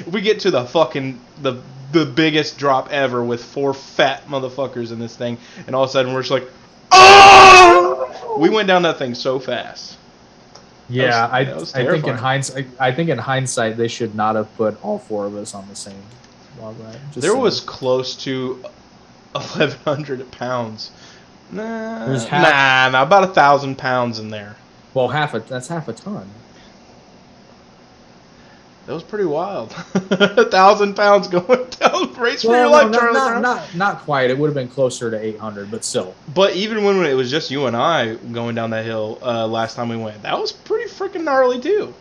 We get to the fucking the biggest drop ever with 4 fat motherfuckers in this thing, and all of a sudden we're just like, oh! We went down that thing so fast. Yeah, I think in hindsight they should not have put all 4 of us on the same log ride. There was close to 1,100 pounds. Nah, about 1,000 pounds in there. Well, that's half a ton. That was pretty wild. 1,000 pounds going down race for your life, Charlie. Not quite. It would have been closer to 800, but still. But even when it was just you and I going down that hill last time we went, that was pretty freaking gnarly too.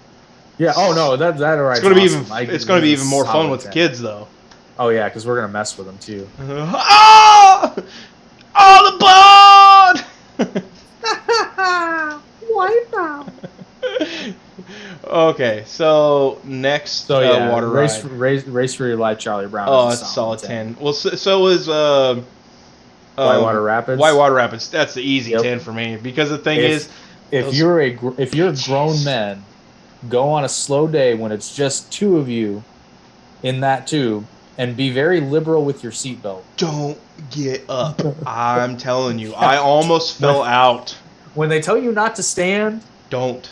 Yeah. Oh no, that alright. It's gonna be even more fun with the kids though. Oh yeah, because we're gonna mess with them too. Oh, the board! Wipe out. Okay, so next water ride. Race for your life, Charlie Brown. Oh, it's a solid 10. Well, so was Whitewater Rapids. Whitewater Rapids. That's the easy 10 for me because the thing is, if you're grown men, go on a slow day when it's just 2 of you in that tube. And be very liberal with your seatbelt. Don't get up. I'm telling you. I almost fell out. When they tell you not to stand, don't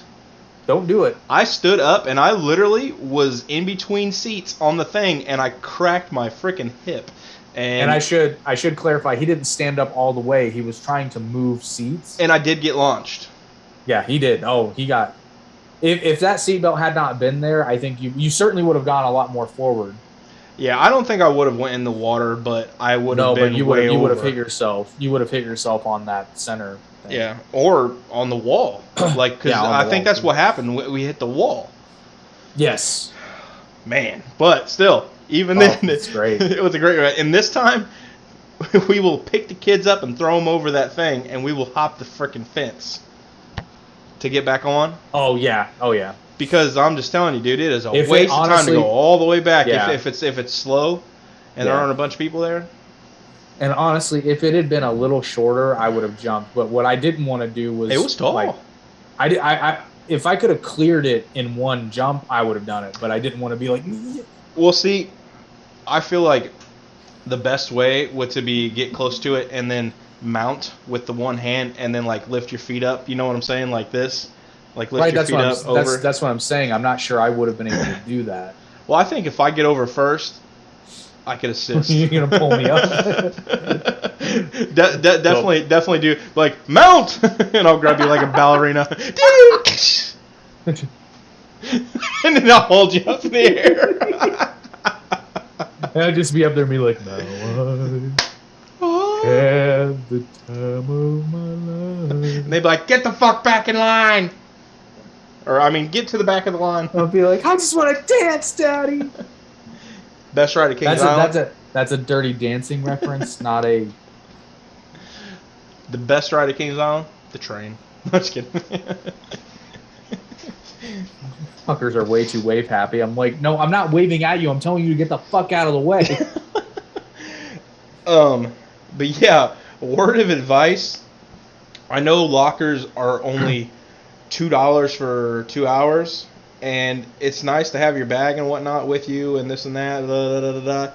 do it. I stood up and I literally was in between seats on the thing and I cracked my freaking hip. And I should clarify, he didn't stand up all the way. He was trying to move seats. And I did get launched. Yeah, he did. Oh, he got... If that seatbelt had not been there, I think you certainly would have gone a lot more forward. Yeah, I don't think I would have went in the water, but I would have been you would have hit yourself. You would have hit yourself on that center thing. Yeah, or on the wall. Like, because I think that's what happened. We hit the wall. Yes. Man, but still, even then, it's great. It was a great ride. And this time, we will pick the kids up and throw them over that thing, and we will hop the freaking fence to get back on. Oh yeah. Because I'm just telling you, dude, it is a waste of time to go all the way back if it's slow and there aren't a bunch of people there. And honestly, if it had been a little shorter, I would have jumped. But what I didn't want to do was... It was tall. Like, if I could have cleared it in one jump, I would have done it. But I didn't want to be like... Well, see, I feel like the best way would to be get close to it and then mount with the one hand and then like lift your feet up. You know what I'm saying? Like this. Like lift your feet up over. That's what I'm saying. I'm not sure I would have been able to do that. Well, I think if I get over first, I could assist. You're gonna pull me up. Definitely do like mount, and I'll grab you like a ballerina, and then I'll hold you up in the air. And I'll just be up there and be like, no, I had the time of my life. And they'd be like, get the fuck back in line. Or, I mean, get to the back of the line. I'll be like, I just want to dance, Daddy. Best ride at Kings Island. That's a Dirty Dancing reference, not a... The best ride at Kings Island? The train. I'm just kidding. Fuckers are way too wave happy. I'm like, no, I'm not waving at you. I'm telling you to get the fuck out of the way. But yeah, word of advice. I know lockers are only $2 for 2 hours, and it's nice to have your bag and whatnot with you and this and that. Da, da, da, da, da.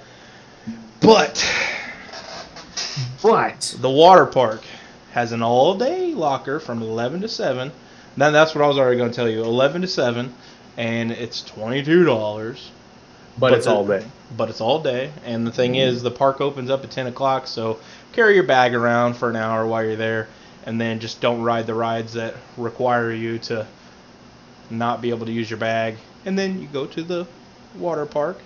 But the water park has an all-day locker from 11 to 7. Then that's what I was already going to tell you. 11 to 7, and it's $22. But it's all day. But it's all day. And the thing is, the park opens up at 10 o'clock, so carry your bag around for an hour while you're there, and then just don't ride the rides that require you to not be able to use your bag. And then you go to the water park.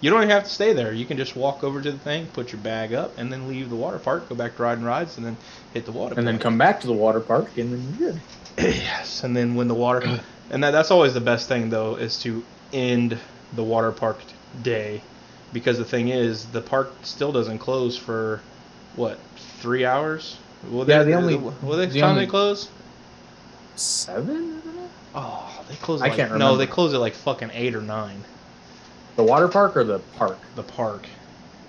You don't even have to stay there. You can just walk over to the thing, put your bag up, and then leave the water park, go back to riding rides, and then hit the water park. And then come back to the water park, and then you're good. Yes, and then when the water... And that's always the best thing, though, is to end the water park day, because the thing is, the park still doesn't close for, what, 3 hours? Will they close? 7? Oh, they close. I can't remember. No, they close at like fucking 8 or 9. The water park or the park? The park.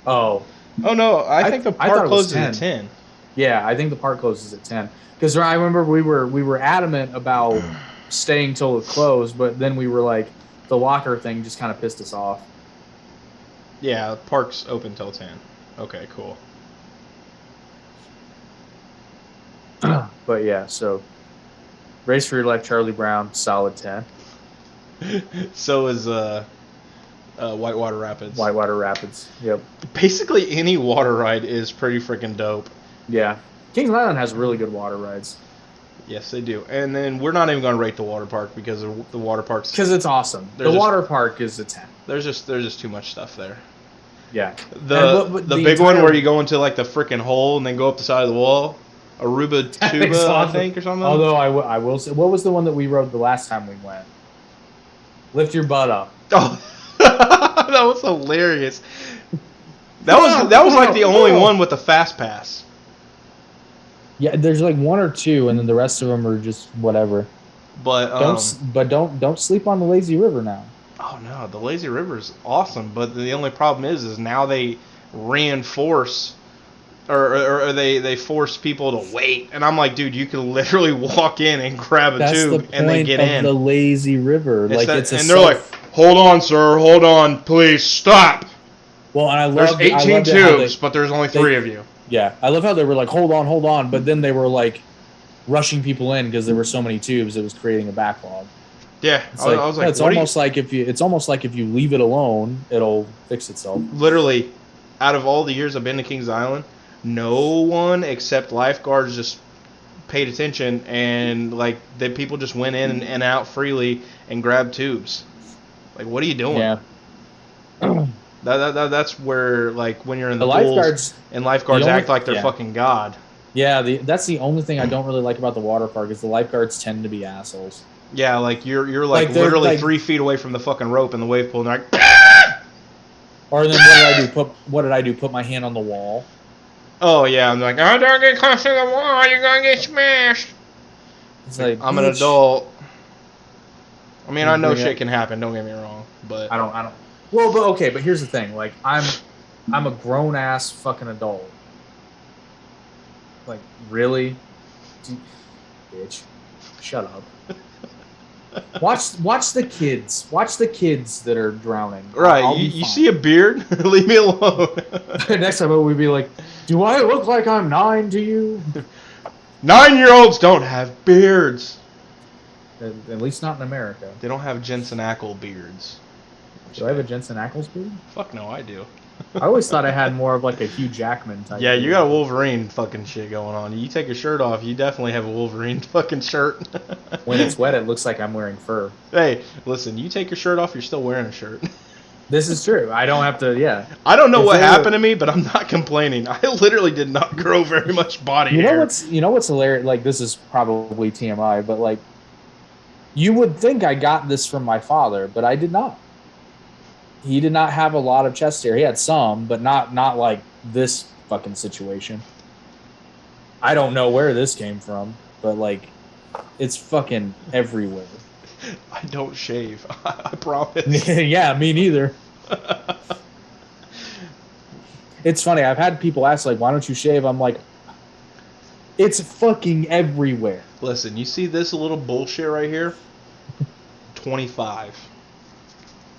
Oh. Oh no, I think the park closes at 10. Yeah, I think the park closes at 10. Because I remember we were adamant about staying till it closed, but then we were like, the locker thing just kind of pissed us off. Yeah, park's open till 10. Okay, cool. But yeah, so Race for Your Life, Charlie Brown, solid 10. So is Whitewater Rapids. Whitewater Rapids, yep. Basically, any water ride is pretty freaking dope. Yeah. Kings Island has really good water rides. Yes, they do. And then we're not even going to rate the water park because the water park's... Because it's awesome. The water park is a 10. There's just too much stuff there. Yeah. The big one where you go into like the freaking hole and then go up the side of the wall. Aruba Tuba, awesome. I think, or something. Although I will say, what was the one that we rode the last time we went? Lift Your Butt Up. Oh, that was hilarious. That was like the only one with the fast pass. Yeah, there's like one or two, and then the rest of them are just whatever. But don't sleep on the lazy river now. Oh no, the lazy river is awesome, but the only problem is now they reinforce. Or they force people to wait, and I'm like, dude, you can literally walk in and grab a tube and then get in. The lazy river, and they're like, hold on, sir, hold on, please stop. Well, and I love there's 18 tubes, but there's only 3 of you. Yeah, I love how they were like, hold on, but then they were like rushing people in because there were so many tubes, it was creating a backlog. Yeah, I was like, it's almost like if you leave it alone, it'll fix itself. Literally, out of all the years I've been to Kings Island, no one except lifeguards just paid attention, and like the people just went in and out freely and grabbed tubes. Like, what are you doing? Yeah. That's where, like, when you're in the lifeguards pools and lifeguards act like they're fucking God. Yeah, that's the only thing I don't really like about the water park is the lifeguards tend to be assholes. Yeah, like you're like literally like, 3 feet away from the fucking rope in the wave pool, and they're like. Or then what did I do? Put my hand on the wall. Oh yeah, I'm like, oh, don't get close to the wall, you're gonna get smashed. It's like, I'm an adult. I mean, I know shit can happen. Don't get me wrong, but I don't. Well, but here's the thing. Like, I'm a grown ass fucking adult. Like, really, bitch, shut up. Watch the kids. Watch the kids that are drowning. Right. You see a beard? Leave me alone. Next time we'd be like, do I look like I'm 9 to you? 9-year-olds don't have beards. At least not in America. They don't have Jensen Ackles beards. Do I have a Jensen Ackles beard? Fuck no, I do. I always thought I had more of like a Hugh Jackman type. Yeah, you got a Wolverine fucking shit going on. You take your shirt off, you definitely have a Wolverine fucking shirt. When it's wet, it looks like I'm wearing fur. Hey, listen, you take your shirt off, you're still wearing a shirt. This is true. I don't have to, yeah. I don't know what happened to me, but I'm not complaining. I literally did not grow very much body hair. You know what's hilarious? Like, this is probably TMI, but like, you would think I got this from my father, but I did not. He did not have a lot of chest hair. He had some, but not like this fucking situation. I don't know where this came from, but like, it's fucking everywhere. I don't shave. I promise. Yeah, me neither. It's funny. I've had people ask, like, why don't you shave? I'm like, it's fucking everywhere. Listen, you see this little bullshit right here? 25.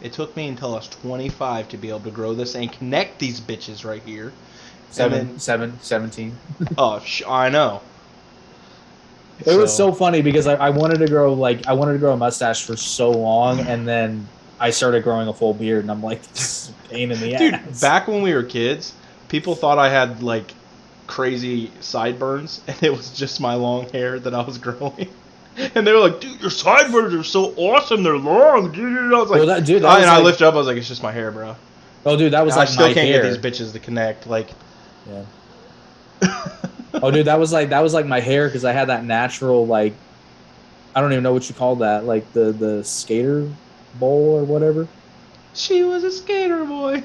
It took me until I was 25 to be able to grow this and connect these bitches right here. 17. Oh, I know. It was so funny because I wanted to grow a mustache for so long, and then I started growing a full beard, and I'm like, this is a pain in the ass. Dude, back when we were kids, people thought I had like crazy sideburns, and it was just my long hair that I was growing. And they were like, dude, your sideburns are so awesome, they're long, dude. I was like, I lifted up, I was like, it's just my hair, bro. Oh, dude, that was like my hair. I still can't get these bitches to connect, like. Yeah. Oh, dude, that was like my hair because I had that natural, like, I don't even know what you call that, like the skater bowl or whatever. She was a skater boy.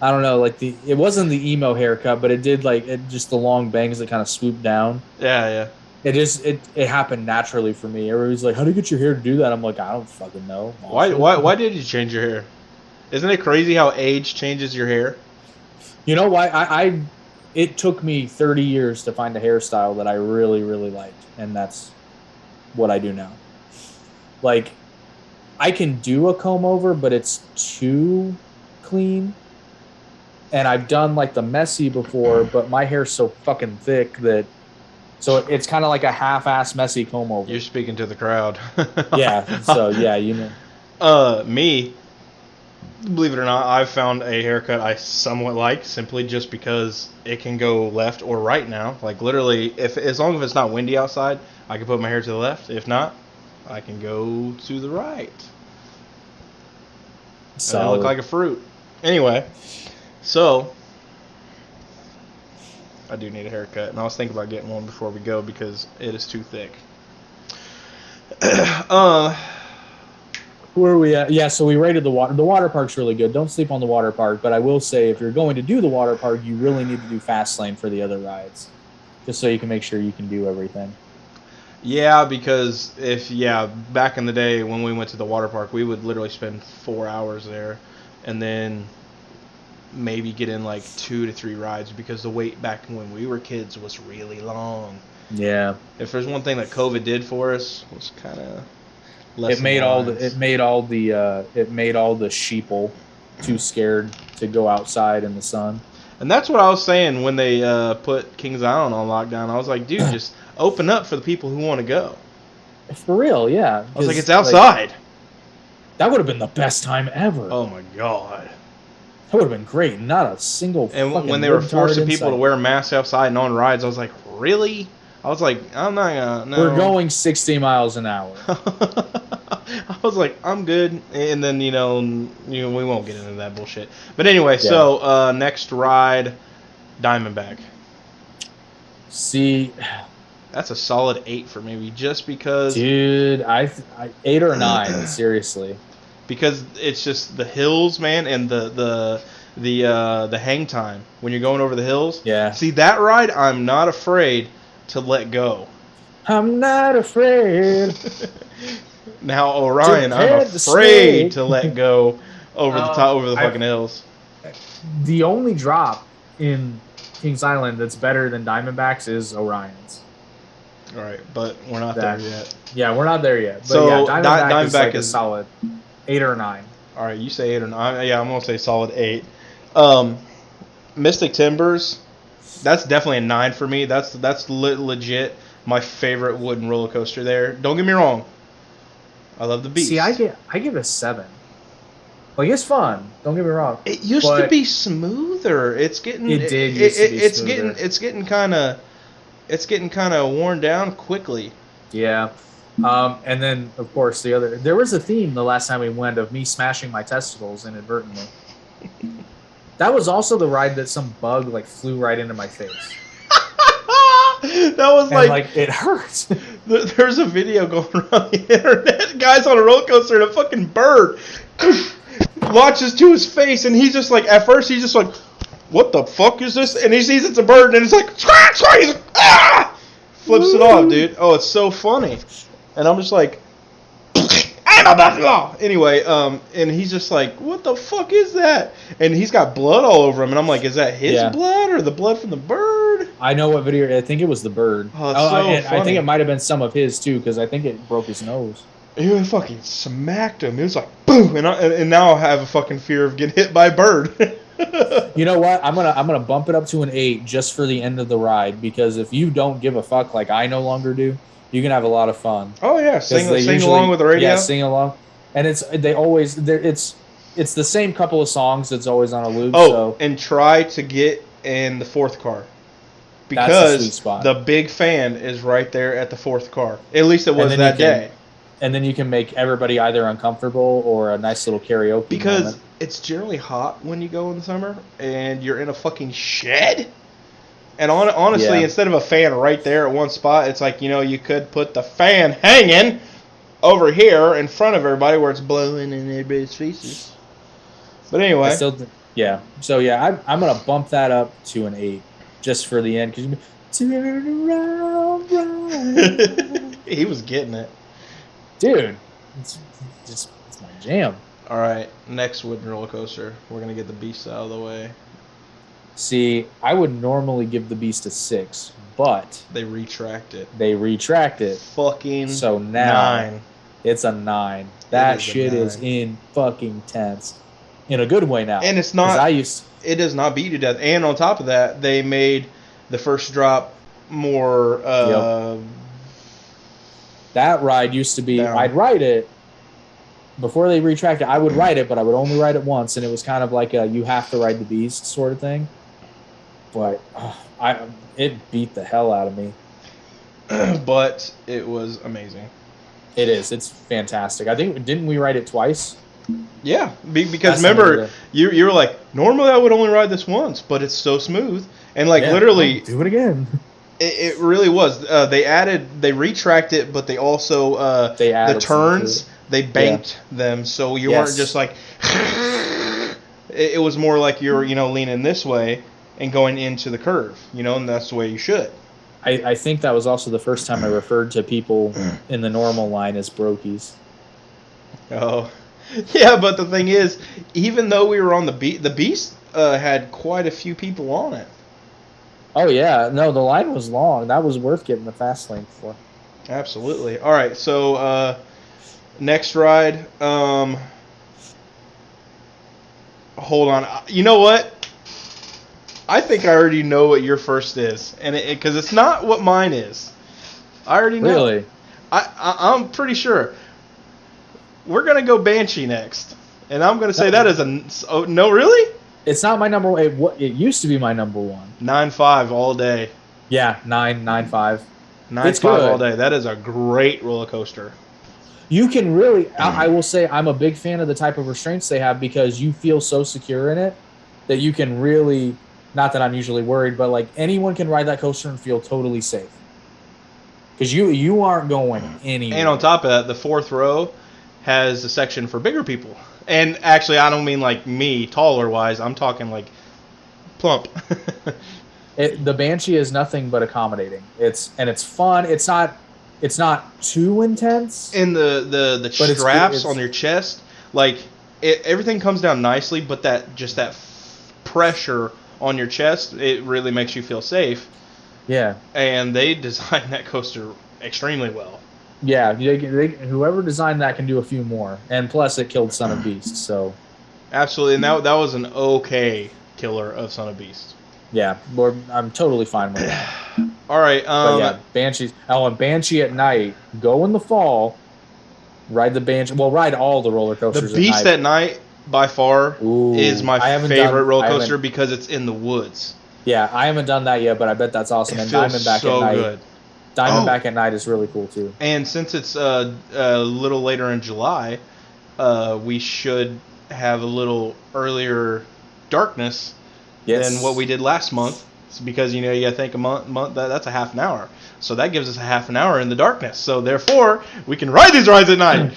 I don't know, like it wasn't the emo haircut, but it did just the long bangs that kind of swooped down. Yeah. It happened naturally for me. Everybody's like, "How do you get your hair to do that?" I'm like, I don't fucking know. Why did you change your hair? Isn't it crazy how age changes your hair? You know why? It took me 30 years to find a hairstyle that I really, really liked, and that's what I do now. Like, I can do a comb over, but it's too clean. And I've done like the messy before, but my hair's so fucking thick that so it's kind of like a half-ass messy comb over. You're speaking to the crowd. Yeah. So yeah, you know. Me, believe it or not, I've found a haircut I somewhat like simply just because it can go left or right now. Like literally, as long as it's not windy outside, I can put my hair to the left. If not, I can go to the right. So I look like a fruit. Anyway, so I do need a haircut, and I was thinking about getting one before we go because it is too thick. Where are we at? Yeah, so we rated the water. The water park's really good. Don't sleep on the water park, but I will say if you're going to do the water park, you really need to do fast lane for the other rides, just so you can make sure you can do everything. Yeah, because back in the day when we went to the water park, we would literally spend 4 hours there, and then maybe get in like 2 to 3 rides because the wait back when we were kids was really long. Yeah. If there's one thing that COVID did for us, was kind of it made all the sheeple too scared to go outside in the sun. And that's what I was saying when they put Kings Island on lockdown. I was like, dude, just open up for the people who want to go. For real, yeah. I was like, it's outside. That would have been the best time ever. Oh my god. That would have been great. Not a single. And when they were forcing people to wear masks outside and on rides, I was like, really? I was like, I'm not gonna. No. We're going 60 miles an hour. I was like, I'm good. And then we won't get into that bullshit. But anyway, So next ride, Diamondback. See, that's a solid 8 for me, just because. Dude, I 8 or 9, seriously. Because it's just the hills, man, and the hang time when you're going over the hills. Yeah. See, that ride, I'm not afraid to let go. I'm not afraid. Now, Orion, I'm afraid to let go over the top, over the fucking hills. The only drop in Kings Island that's better than Diamondbacks is Orion's. All right, but we're not there yet. Yeah, we're not there yet. But so yeah, Diamondback is a solid 8 or 9. All right, you say 8 or 9. Yeah, I'm gonna say solid 8. Mystic Timbers, that's definitely a 9 for me. That's legit my favorite wooden roller coaster there. Don't get me wrong. I love the Beast. See, I give it a 7. Like, it's fun. Don't get me wrong. It used to be smoother. It's getting. It did. It's getting kind of worn down quickly. Yeah. And then of course there was a theme the last time we went of me smashing my testicles inadvertently. That was also the ride that some bug flew right into my face. That was it hurts. There's a video going around the internet. Guy's on a roller coaster and a fucking bird launches to his face, and he's just at first he's just like, what the fuck is this? And he sees it's a bird, and it's like, he's like, ah! Flips it off, dude. Oh, it's so funny. And I'm just like, ah! Anyway, and he's just like, what the fuck is that? And he's got blood all over him, and I'm like, is that his blood or the blood from the bird? I know what video. I think it was the bird. Oh, it's so and funny. I think it might have been some of his too, because I think it broke his nose. He fucking smacked him. It was like boom, and now I have a fucking fear of getting hit by a bird. You know what? I'm gonna bump it up to an 8 just for the end of the ride, because if you don't give a fuck like I no longer do, you can have a lot of fun. Oh yeah, sing along with the radio. Yeah, sing along, and it's the same couple of songs that's always on a loop. Oh, and try to get in the fourth car, because the big fan is right there at the fourth car. At least it was that day. And then you can make everybody either uncomfortable or a nice little karaoke because moment. It's generally hot when you go in the summer, and you're in a fucking shed. And honestly, instead of a fan right there at one spot, it's like, you could put the fan hanging over here in front of everybody where it's blowing in everybody's faces. But anyway. So I'm going to bump that up to an 8 just for the end. Turn around, right. He was getting it. Dude, it's my jam. All right, next wooden roller coaster. We're going to get the Beast out of the way. See, I would normally give the Beast a 6, but they retract it. Fucking so now 9. It's a 9. That shit is in fucking tense, in a good way now. And it's not. It does not beat you to death. And on top of that, they made the first drop more. That ride used to be. I'd ride it. Before they retract it, I would ride it, but I would only ride it once, and it was kind of like a you have to ride the Beast sort of thing. But it beat the hell out of me. But it was amazing. It is. It's fantastic. I think, didn't we ride it twice? Yeah, because remember, you were like, normally I would only ride this once, but it's so smooth. And literally... do it again. It really was. They retracted it, but they also, the turns, they banked them, so you weren't just like... It was more like you're, leaning this way and going into the curve, and that's the way you should. I think that was also the first time I referred to people in the normal line as brokies. Oh, yeah, but the thing is, even though we were on the Beast had quite a few people on it. Oh, yeah. No, the line was long. That was worth getting the fast lane for. Absolutely. All right, so next ride. Hold on. You know what? I think I already know what your first is, and because it's not what mine is. I already know. Really? I'm pretty sure. We're gonna go Banshee next, and I'm gonna say that is no, really? It's not my number one. It used to be my number one. 9.5 all day. Yeah, 9.5. 9.5 all day. That is a great roller coaster. You can really. I will say I'm a big fan of the type of restraints they have, because you feel so secure in it that you can really. Not that I'm usually worried, but anyone can ride that coaster and feel totally safe. Because you aren't going anywhere. And on top of that, the fourth row has a section for bigger people. And actually, I don't mean like me, taller-wise. I'm talking like plump. The Banshee is nothing but accommodating. It's fun. It's not too intense. And the straps on your chest, everything comes down nicely, but that pressure on your chest, it really makes you feel safe. Yeah. And they designed that coaster extremely well. Yeah, whoever designed that can do a few more. And plus, it killed Son of Beast, so... Absolutely, and that was an okay killer of Son of Beast. Yeah, I'm totally fine with that. All right. But yeah, Banshees. And Banshee at night, go in the fall, ride the Banshee... Well, ride all the roller coasters The Beast at night by far, is my favorite roller coaster because it's in the woods. Yeah, I haven't done that yet, but I bet that's awesome. And Diamondback at night. Good. Diamondback at night is really cool too. And since it's a little later in July, we should have a little earlier darkness than what we did last month. It's because you got to think a month that's a half an hour. So that gives us a half an hour in the darkness. So therefore, we can ride these rides at night.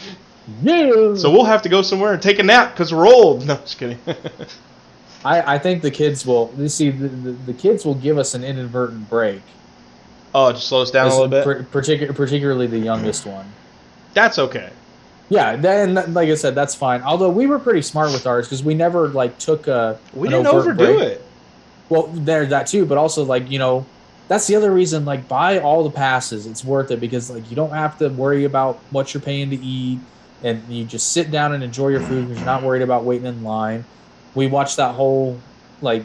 Yeah. So we'll have to go somewhere and take a nap because we're old. No, just kidding. I think the kids will. You see, the kids will give us an inadvertent break. Oh, just slow us down a little bit. Particularly the youngest one. That's okay. Yeah, then like I said, that's fine. Although we were pretty smart with ours because we never like took We an didn't overt overdo break. it. Well, there's that too, but also like that's the other reason. Like buy all the passes; it's worth it because like you don't have to worry about what you're paying to eat, and you just sit down and enjoy your food because you're not worried about waiting in line. We watched that whole like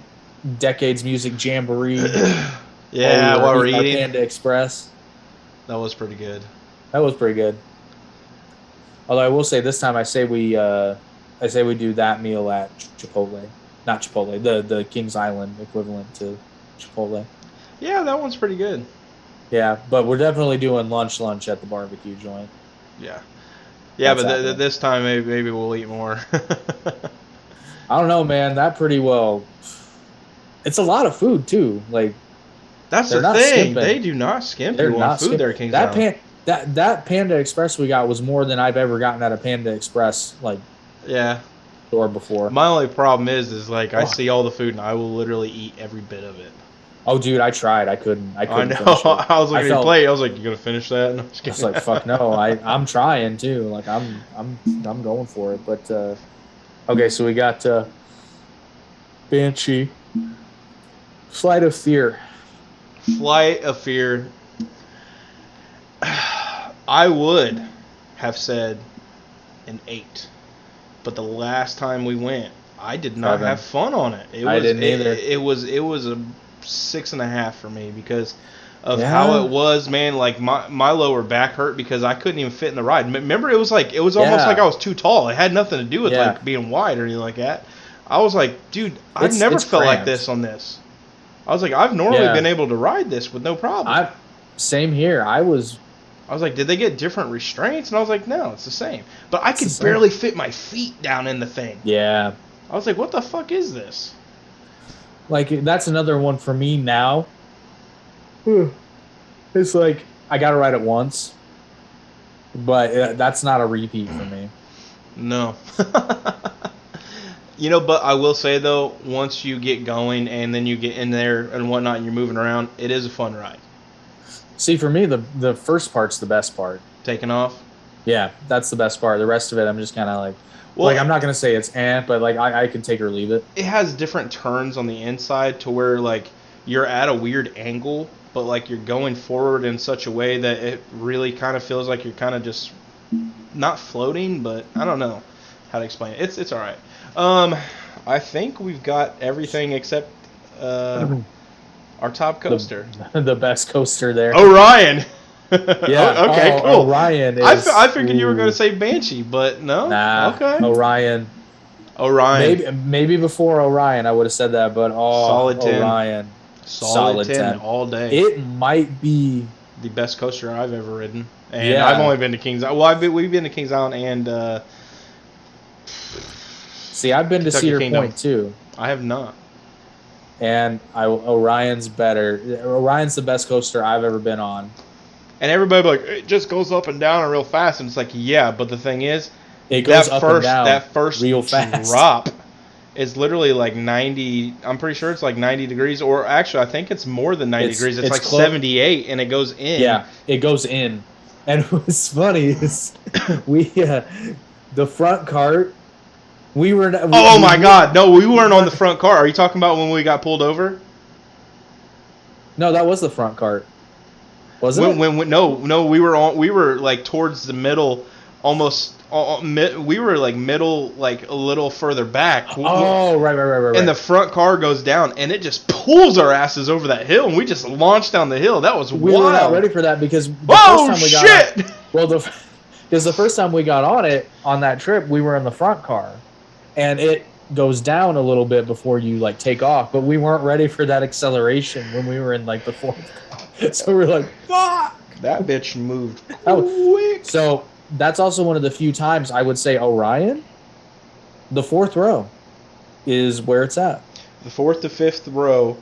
decades music jamboree while we Yeah, were while we're eating our eating. Panda Express. That was pretty good. That was pretty good. Although I will say this time, I say we do that meal at Chipotle, not Chipotle, the Kings Island equivalent to Chipotle. Yeah, that one's pretty good. Yeah, but we're definitely doing lunch at the barbecue joint. Yeah. Yeah, That's but happening. this time maybe we'll eat more. I don't know, man. That pretty well. It's a lot of food too. Like That's they're the not thing. They skimping. do not skimp They're you on not food there skimping. at Kings That Island. that Panda Express we got was more than I've ever gotten at a Panda Express like Yeah. store before. My only problem is like I Oh, see all the food and I will literally eat every bit of it. oh, dude, I tried. I couldn't. I I couldn't know. finish it. I was looking I at your felt. plate. I was like, "You gonna finish that?" And I'm just It's kidding. like fuck no. I'm trying too. Like I'm going for it. But okay, so we got Banshee, Flight of Fear. Flight of Fear. I would have said an 8, but the last time we went, I did not 7. have fun on it. I didn't either. It was a 6.5 for me because of how Yeah. it was, man. Like my lower back hurt because I couldn't even fit in the ride. Remember, it was almost Yeah. like I was too tall. It had nothing to do with Yeah. like being wide or anything like that. I was like, dude, I've It's- never it's felt like cramped. this on this. I was like, I've normally Yeah. been able to ride this with no problem. I same here. I was like, did they get different restraints? And I was like, no, it's the same. But I could the same. barely fit my feet down in the thing. yeah. I was like, what the fuck is this? Like that's another one for me now. It's like I got to ride it once, but that's not a repeat for me. No. But I will say, though, once you get going and then you get in there and whatnot and you're moving around, it is a fun ride. See, for me, the first part's the best part. Taking off. Yeah, that's the best part. The rest of it, I'm just kind of like, Well, I'm not gonna say it's but like I can take or leave it. it has different turns on the inside to where, like, you're at a weird angle, but, like, you're going forward in such a way that it really kind of feels like you're kind of just not floating, but I don't know how to explain it. It's all right. I think we've got everything except our top coaster. The best coaster there. Orion. Yeah. Okay, cool. Orion is. I figured you were going to say Banshee, but no. Nah. Okay. Orion. Maybe before Orion I would have said that, but Solid 10. Orion. Solid 10 all day. It might be the best coaster I've ever ridden. And Yeah. I've only been to Kings Island. Well, we've been to Kings Island and See, I've been to Kentucky Cedar Kingdom. Point too. I have not. And Orion's better. Orion's the best coaster I've ever been on. And everybody be like, it just goes up and down real fast. And it's like, yeah, but the thing is, It goes up and down that first real fast. drop is literally like 90. I'm pretty sure it's like 90 degrees. Or actually, I think it's more than 90 degrees. It's like close. 78 and it goes in. Yeah, it goes in. And what's funny is the front cart, we were... Oh my God. No, we weren't on the front car. Are you talking about when we got pulled over? No, that was the front cart. Wasn't it? No, we were like towards the middle, almost. We were like middle, like a little further back. Oh, right. And the front car goes down, and it just pulls our asses over that hill, and we just launched down the hill. That was we wild. were not ready for that because the Whoa, first time we shit! got on, well, because the first time we got on that trip, we were in the front car, and it goes down a little bit before you like take off, but we weren't ready for that acceleration when we were in like the fourth car. So we're like, fuck! That bitch moved Oh. quick. So that's also one of the few times I would say Orion, the fourth row, is where it's at. The fourth to fifth row,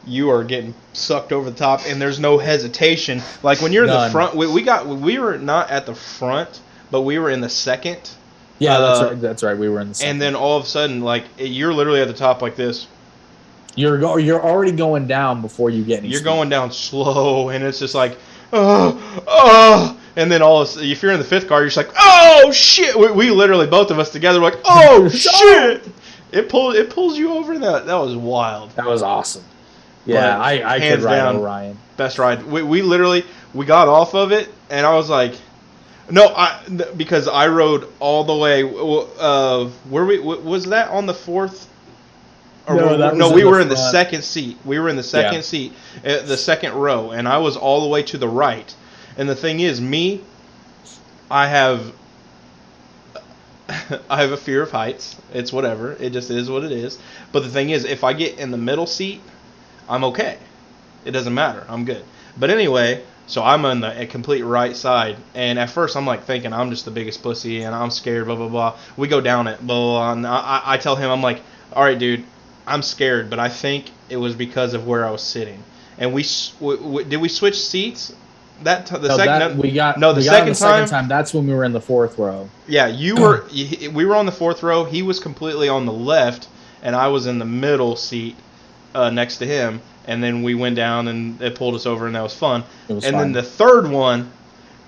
you are getting sucked over the top, and there's no hesitation. Like when you're in the front, we were not at the front, but we were in the second. Yeah, that's right. We were in the second. And then all of a sudden, like you're literally at the top like this. You're already going down before you get any You're speed. going down slow, and it's just like, and And then if you're in the fifth car, you're just like, oh shit! We literally both of us together were like, oh shit! It pulls you over. That was wild. That was awesome. Yeah, I could ride Orion. Best ride. We literally got off of it, and I was like, because I rode all the way. Was that on the fourth? No, we were in the second seat. We were in the second seat, the second row, and I was all the way to the right. And the thing is, I have a fear of heights. It's whatever. It just is what it is. But the thing is, if I get in the middle seat, I'm okay. It doesn't matter. I'm good. But anyway, so I'm on the complete right side. And at first, I'm like thinking I'm just the biggest pussy and I'm scared, blah, blah, blah. We go down it, blah, blah, blah. And I tell him, I'm like, all right, dude, I'm scared. But I think it was because of where I was sitting. And did we switch seats? Second time. That's when we were in the fourth row. Yeah, we were on the fourth row. He was completely on the left, and I was in the middle seat next to him. And then we went down, and it pulled us over, and that was fun. Then the third one,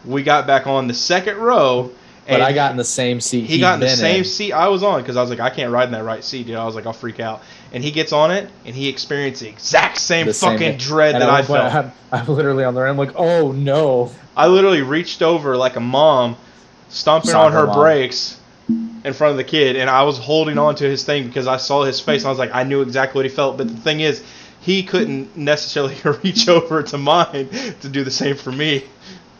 we got back on the second row. But I got in the same seat. He got in the same seat I was on because I was like, I can't ride in that right seat, dude. I was like, I'll freak out. And he gets on it, and he experienced the exact same fucking dread that I felt. I'm literally on there. I'm like, oh no. I literally reached over like a mom, stomping on her brakes in front of the kid, and I was holding on to his thing because I saw his face, and I was like, I knew exactly what he felt. But the thing is, he couldn't necessarily reach over to mine to do the same for me.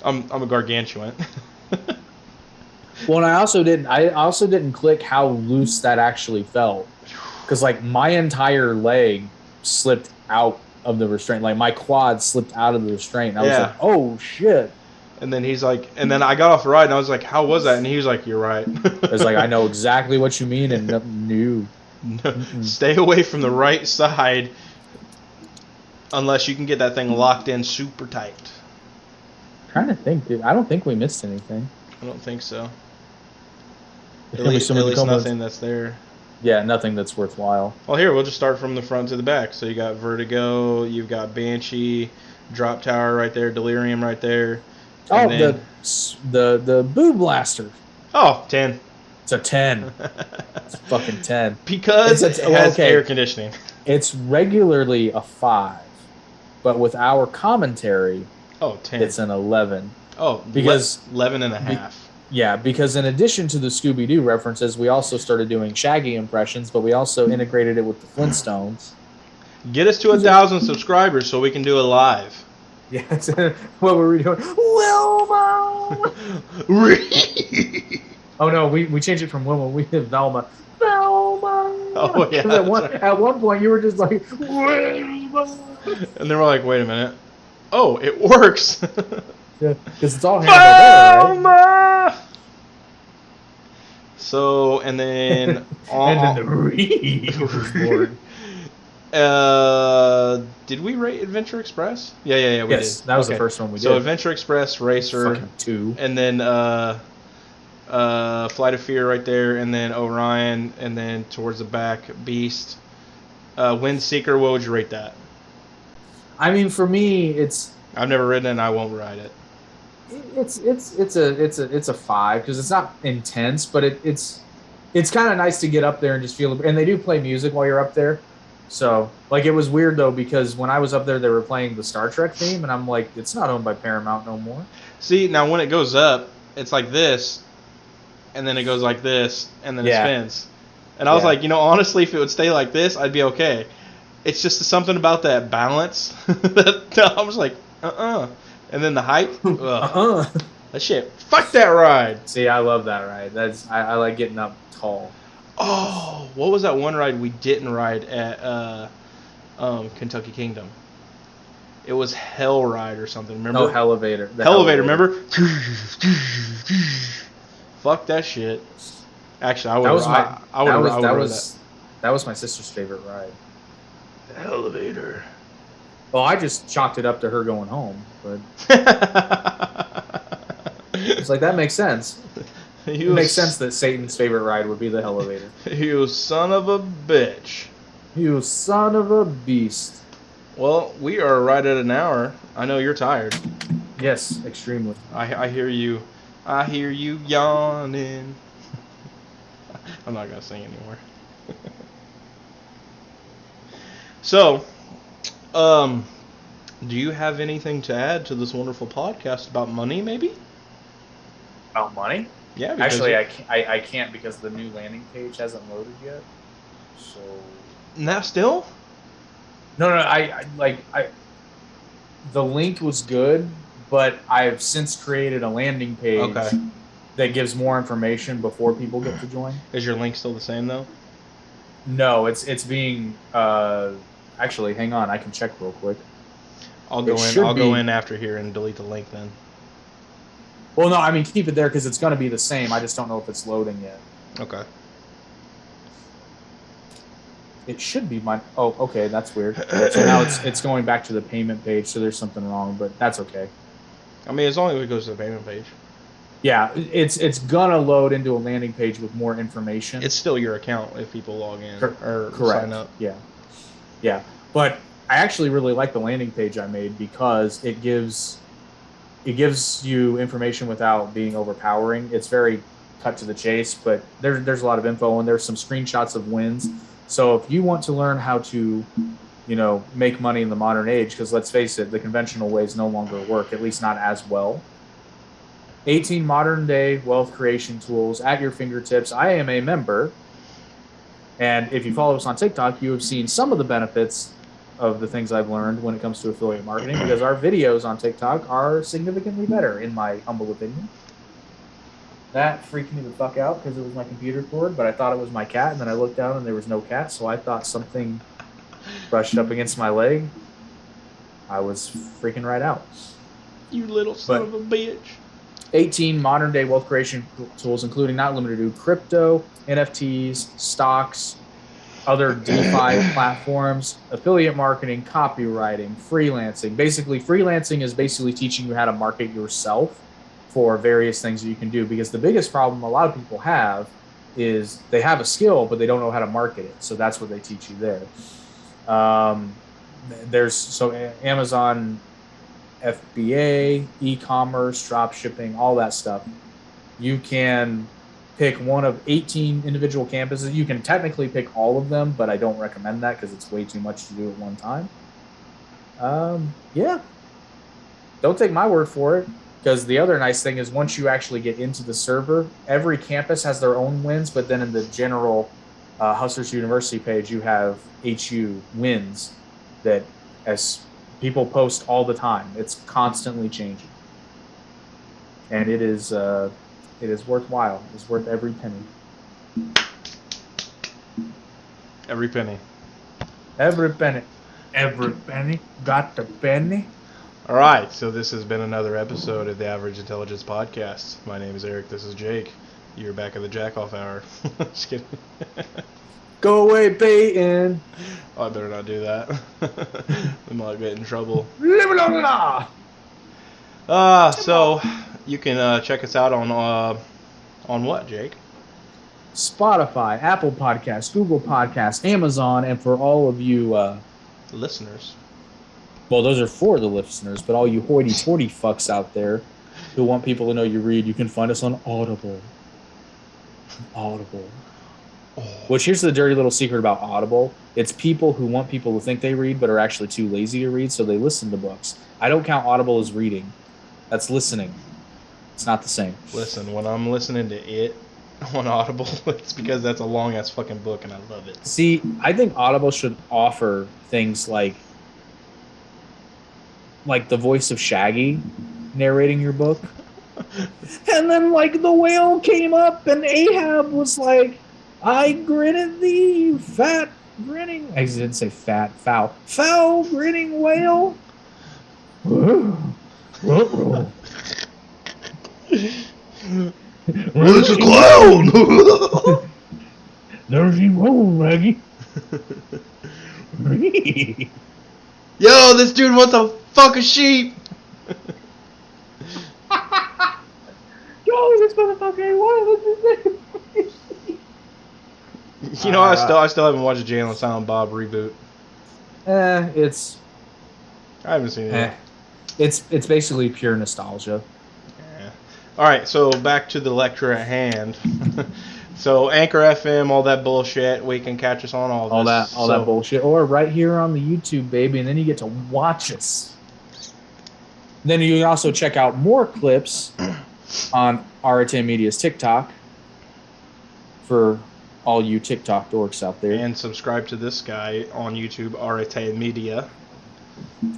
I'm a gargantuan. Well, and I also didn't click how loose that actually felt, because like my entire leg slipped out of the restraint, like my quad slipped out of the restraint. And I was like, oh shit. And then he's like, and then I got off the ride, and I was like, how was that? And he was like, you're right. I was like, I know exactly what you mean, and no. Stay away from the right side unless you can get that thing locked in super tight. I'm trying to think, dude. I don't think we missed anything. I don't think so. At least nothing that's there. Yeah, nothing that's worthwhile. Well, here, we'll just start from the front to the back. So you got Vertigo, you've got Banshee, Drop Tower right there, Delirium right there. Oh, the Boo Blaster. Oh, 10. It's a 10. It's fucking 10. Because it has air conditioning. It's regularly a 5. But with our commentary, 10. It's an 11. Oh, because 11 and a half. Yeah, because in addition to the Scooby-Doo references, we also started doing Shaggy impressions, but we also integrated it with the Flintstones. Get us to 1,000 subscribers so we can do it live. Yeah, what were we doing? Wilma! Oh no, we changed it from Wilma. We did Velma. Velma! Oh yeah. At one point, you were just like, Wilma! And then we're like, wait a minute. Oh, it works! Yeah, because it's all handled there, right? So, and then and then the Reed was born. Did we rate Adventure Express? Yeah, we did. That was the first one we did. So Adventure Express, Racer, fucking 2, and then Flight of Fear right there, and then Orion, and then towards the back, Beast, Windseeker. What would you rate that? I mean, for me, it's. I've never ridden it, and I won't ride it. It's a 5 because it's not intense, but it's kind of nice to get up there and just feel. And they do play music while you're up there, so like it was weird though because when I was up there, they were playing the Star Trek theme, and I'm like, it's not owned by Paramount no more. See, now when it goes up, it's like this, and then it goes like this, and then it spins. And I was like, honestly, if it would stay like this, I'd be okay. It's just something about that balance that I was like, And then the height, that shit, fuck that ride. See, I love that ride. I like getting up tall. Oh, what was that one ride we didn't ride at Kentucky Kingdom? It was Hell Ride or something. Remember? Oh, Hellevator. Hellevator, remember? Fuck that shit. Actually, I would. That was my sister's favorite ride. The Elevator. Well, I just chalked it up to her going home, but it's like that makes sense. It makes sense that Satan's favorite ride would be the Hellevator. You son of a bitch. You son of a beast. Well, we are right at an hour. I know you're tired. Yes, extremely. I hear you. I hear you yawning. I'm not gonna sing anymore. So, do you have anything to add to this wonderful podcast about money? Maybe. About money? Yeah. Actually, I can't because the new landing page hasn't loaded yet. So. Not still. No, I the link was good, but I've since created a landing page that gives more information before people get to join. Is your link still the same though? No, it's being actually hang on, I can check real quick. I'll go in after here and delete the link then. Well, no, I mean keep it there because it's going to be the same. I just don't know if it's loading yet. Okay. It should be mine. Oh, okay, that's weird. So now it's going back to the payment page, so there's something wrong, but that's okay. I mean, as long as it goes to the payment page. Yeah, it's gonna load into a landing page with more information. It's still your account if people log in or correct. Sign up. Yeah. But I actually really like the landing page I made because it gives you information without being overpowering. It's very cut to the chase, but there's a lot of info and there's some screenshots of wins. So if you want to learn how to, make money in the modern age, because let's face it, the conventional ways no longer work, at least not as well. 18 modern day wealth creation tools at your fingertips. I am a member. And if you follow us on TikTok, you have seen some of the benefits of the things I've learned when it comes to affiliate marketing, because our videos on TikTok are significantly better, in my humble opinion. That freaked me the fuck out because it was my computer cord, but I thought it was my cat, and then I looked down and there was no cat, so I thought something brushed up against my leg. I was freaking right out. You little son of a bitch. 18 modern day wealth creation tools, including not limited to crypto, NFTs, stocks, other DeFi platforms, affiliate marketing, copywriting, freelancing. Basically, freelancing is basically teaching you how to market yourself for various things that you can do, because the biggest problem a lot of people have is they have a skill, but they don't know how to market it. So that's what they teach you there. There's Amazon FBA, e-commerce, drop shipping, all that stuff. You can pick one of 18 individual campuses. You can technically pick all of them, but I don't recommend that because it's way too much to do at one time. Don't take my word for it, because the other nice thing is once you actually get into the server, every campus has their own wins, but then in the general Hustlers University page, you have HU wins that as people post all the time. It's constantly changing. And it is worthwhile. It's worth every penny. Every penny. Every penny. Every penny. Got the penny. All right, so this has been another episode of the Average Intelligence Podcast. My name is Eric. This is Jake. You're back at the Jack-Off Hour. Just kidding. Go away, Peyton. Oh, I better not do that. I might get in trouble. So you can check us out on what, Jake? Spotify, Apple Podcasts, Google Podcasts, Amazon, and for all of you listeners. Well, those are for the listeners, but all you hoity-toity fucks out there who want people to know you read, you can find us on Audible. Which, here's the dirty little secret about Audible. It's people who want people to think they read but are actually too lazy to read, so they listen to books. I don't count Audible as reading. That's listening. It's not the same. Listen, when I'm listening to it on Audible, it's because that's a long-ass fucking book, and I love it. See, I think Audible should offer things like the voice of Shaggy narrating your book. And then, the whale came up, and Ahab was like, I gritted thee, fat grinning. I didn't say fat, foul. Foul grinning whale. Where's the clown? There's him home, Maggie. Yo, this dude wants to fuck a sheep. Yo, this motherfucker wants to. You know, I still haven't watched the Jay and Silent Bob reboot. I I haven't seen it yet. It's basically pure nostalgia. Yeah. All right, so back to the lecture at hand. So Anchor FM, all that bullshit. We can catch us on all this. All that bullshit, or right here on the YouTube, baby, and then you get to watch us. Then you can also check out more clips on RTA Media's TikTok for all you TikTok dorks out there. And subscribe to this guy on YouTube, RTA Media.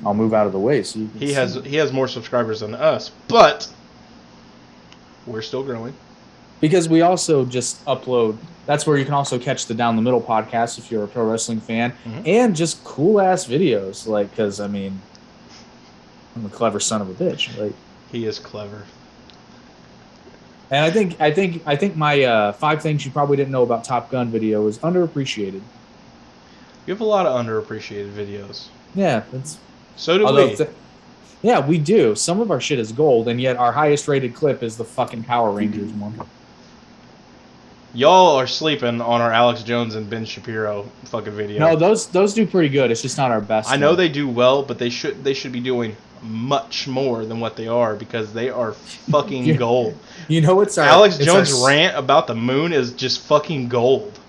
I'll move out of the way so you can he has more subscribers than us, but we're still growing. Because we also just upload. That's where you can also catch the Down the Middle podcast if you're a pro wrestling fan, and just cool ass videos. Like, because I mean, I'm a clever son of a bitch. Like, he is clever. And I think my 5 things you probably didn't know about Top Gun video is underappreciated. You have a lot of underappreciated videos. Yeah, that's. So do we. Yeah, we do. Some of our shit is gold, and yet our highest rated clip is the fucking Power Rangers one. Y'all are sleeping on our Alex Jones and Ben Shapiro fucking video. No, those do pretty good. It's just not our best. I know they do well, but they should be doing much more than what they are because they are fucking gold. You know what's Alex Jones' rant about the moon is just fucking gold.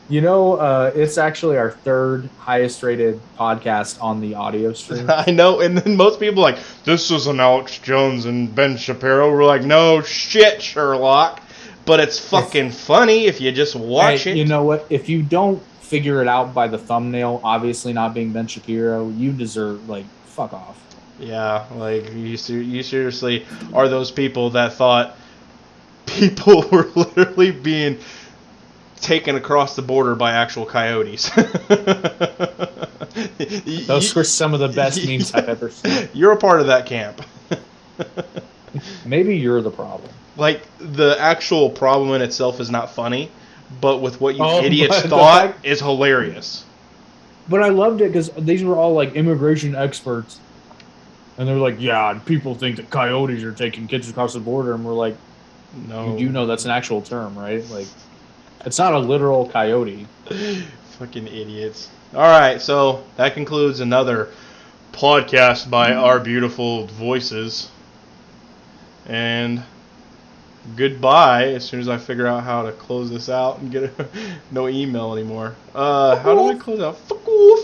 You know, it's actually our 3rd highest rated podcast on the audio stream. I know, and then most people are like, this is an Alex Jones and Ben Shapiro. We're like, no shit, Sherlock. But it's fucking funny if you just watch it. You know what? If you don't figure it out by the thumbnail, obviously not being Ben Shapiro, you deserve, like, fuck off. Yeah, like, you seriously are those people that thought people were literally being taken across the border by actual coyotes. Those were some of the best memes I've ever seen. You're a part of that camp. Maybe you're the problem. Like, the actual problem in itself is not funny, but with what you idiots thought is hilarious. But I loved it because these were all, like, immigration experts. And they're like, yeah, people think that coyotes are taking kids across the border. And we're like, no. You do know that's an actual term, right? Like, it's not a literal coyote. Fucking idiots. All right, so that concludes another podcast by our beautiful voices. And goodbye as soon as I figure out how to close this out and get no email anymore. How do I close out? Fuck off.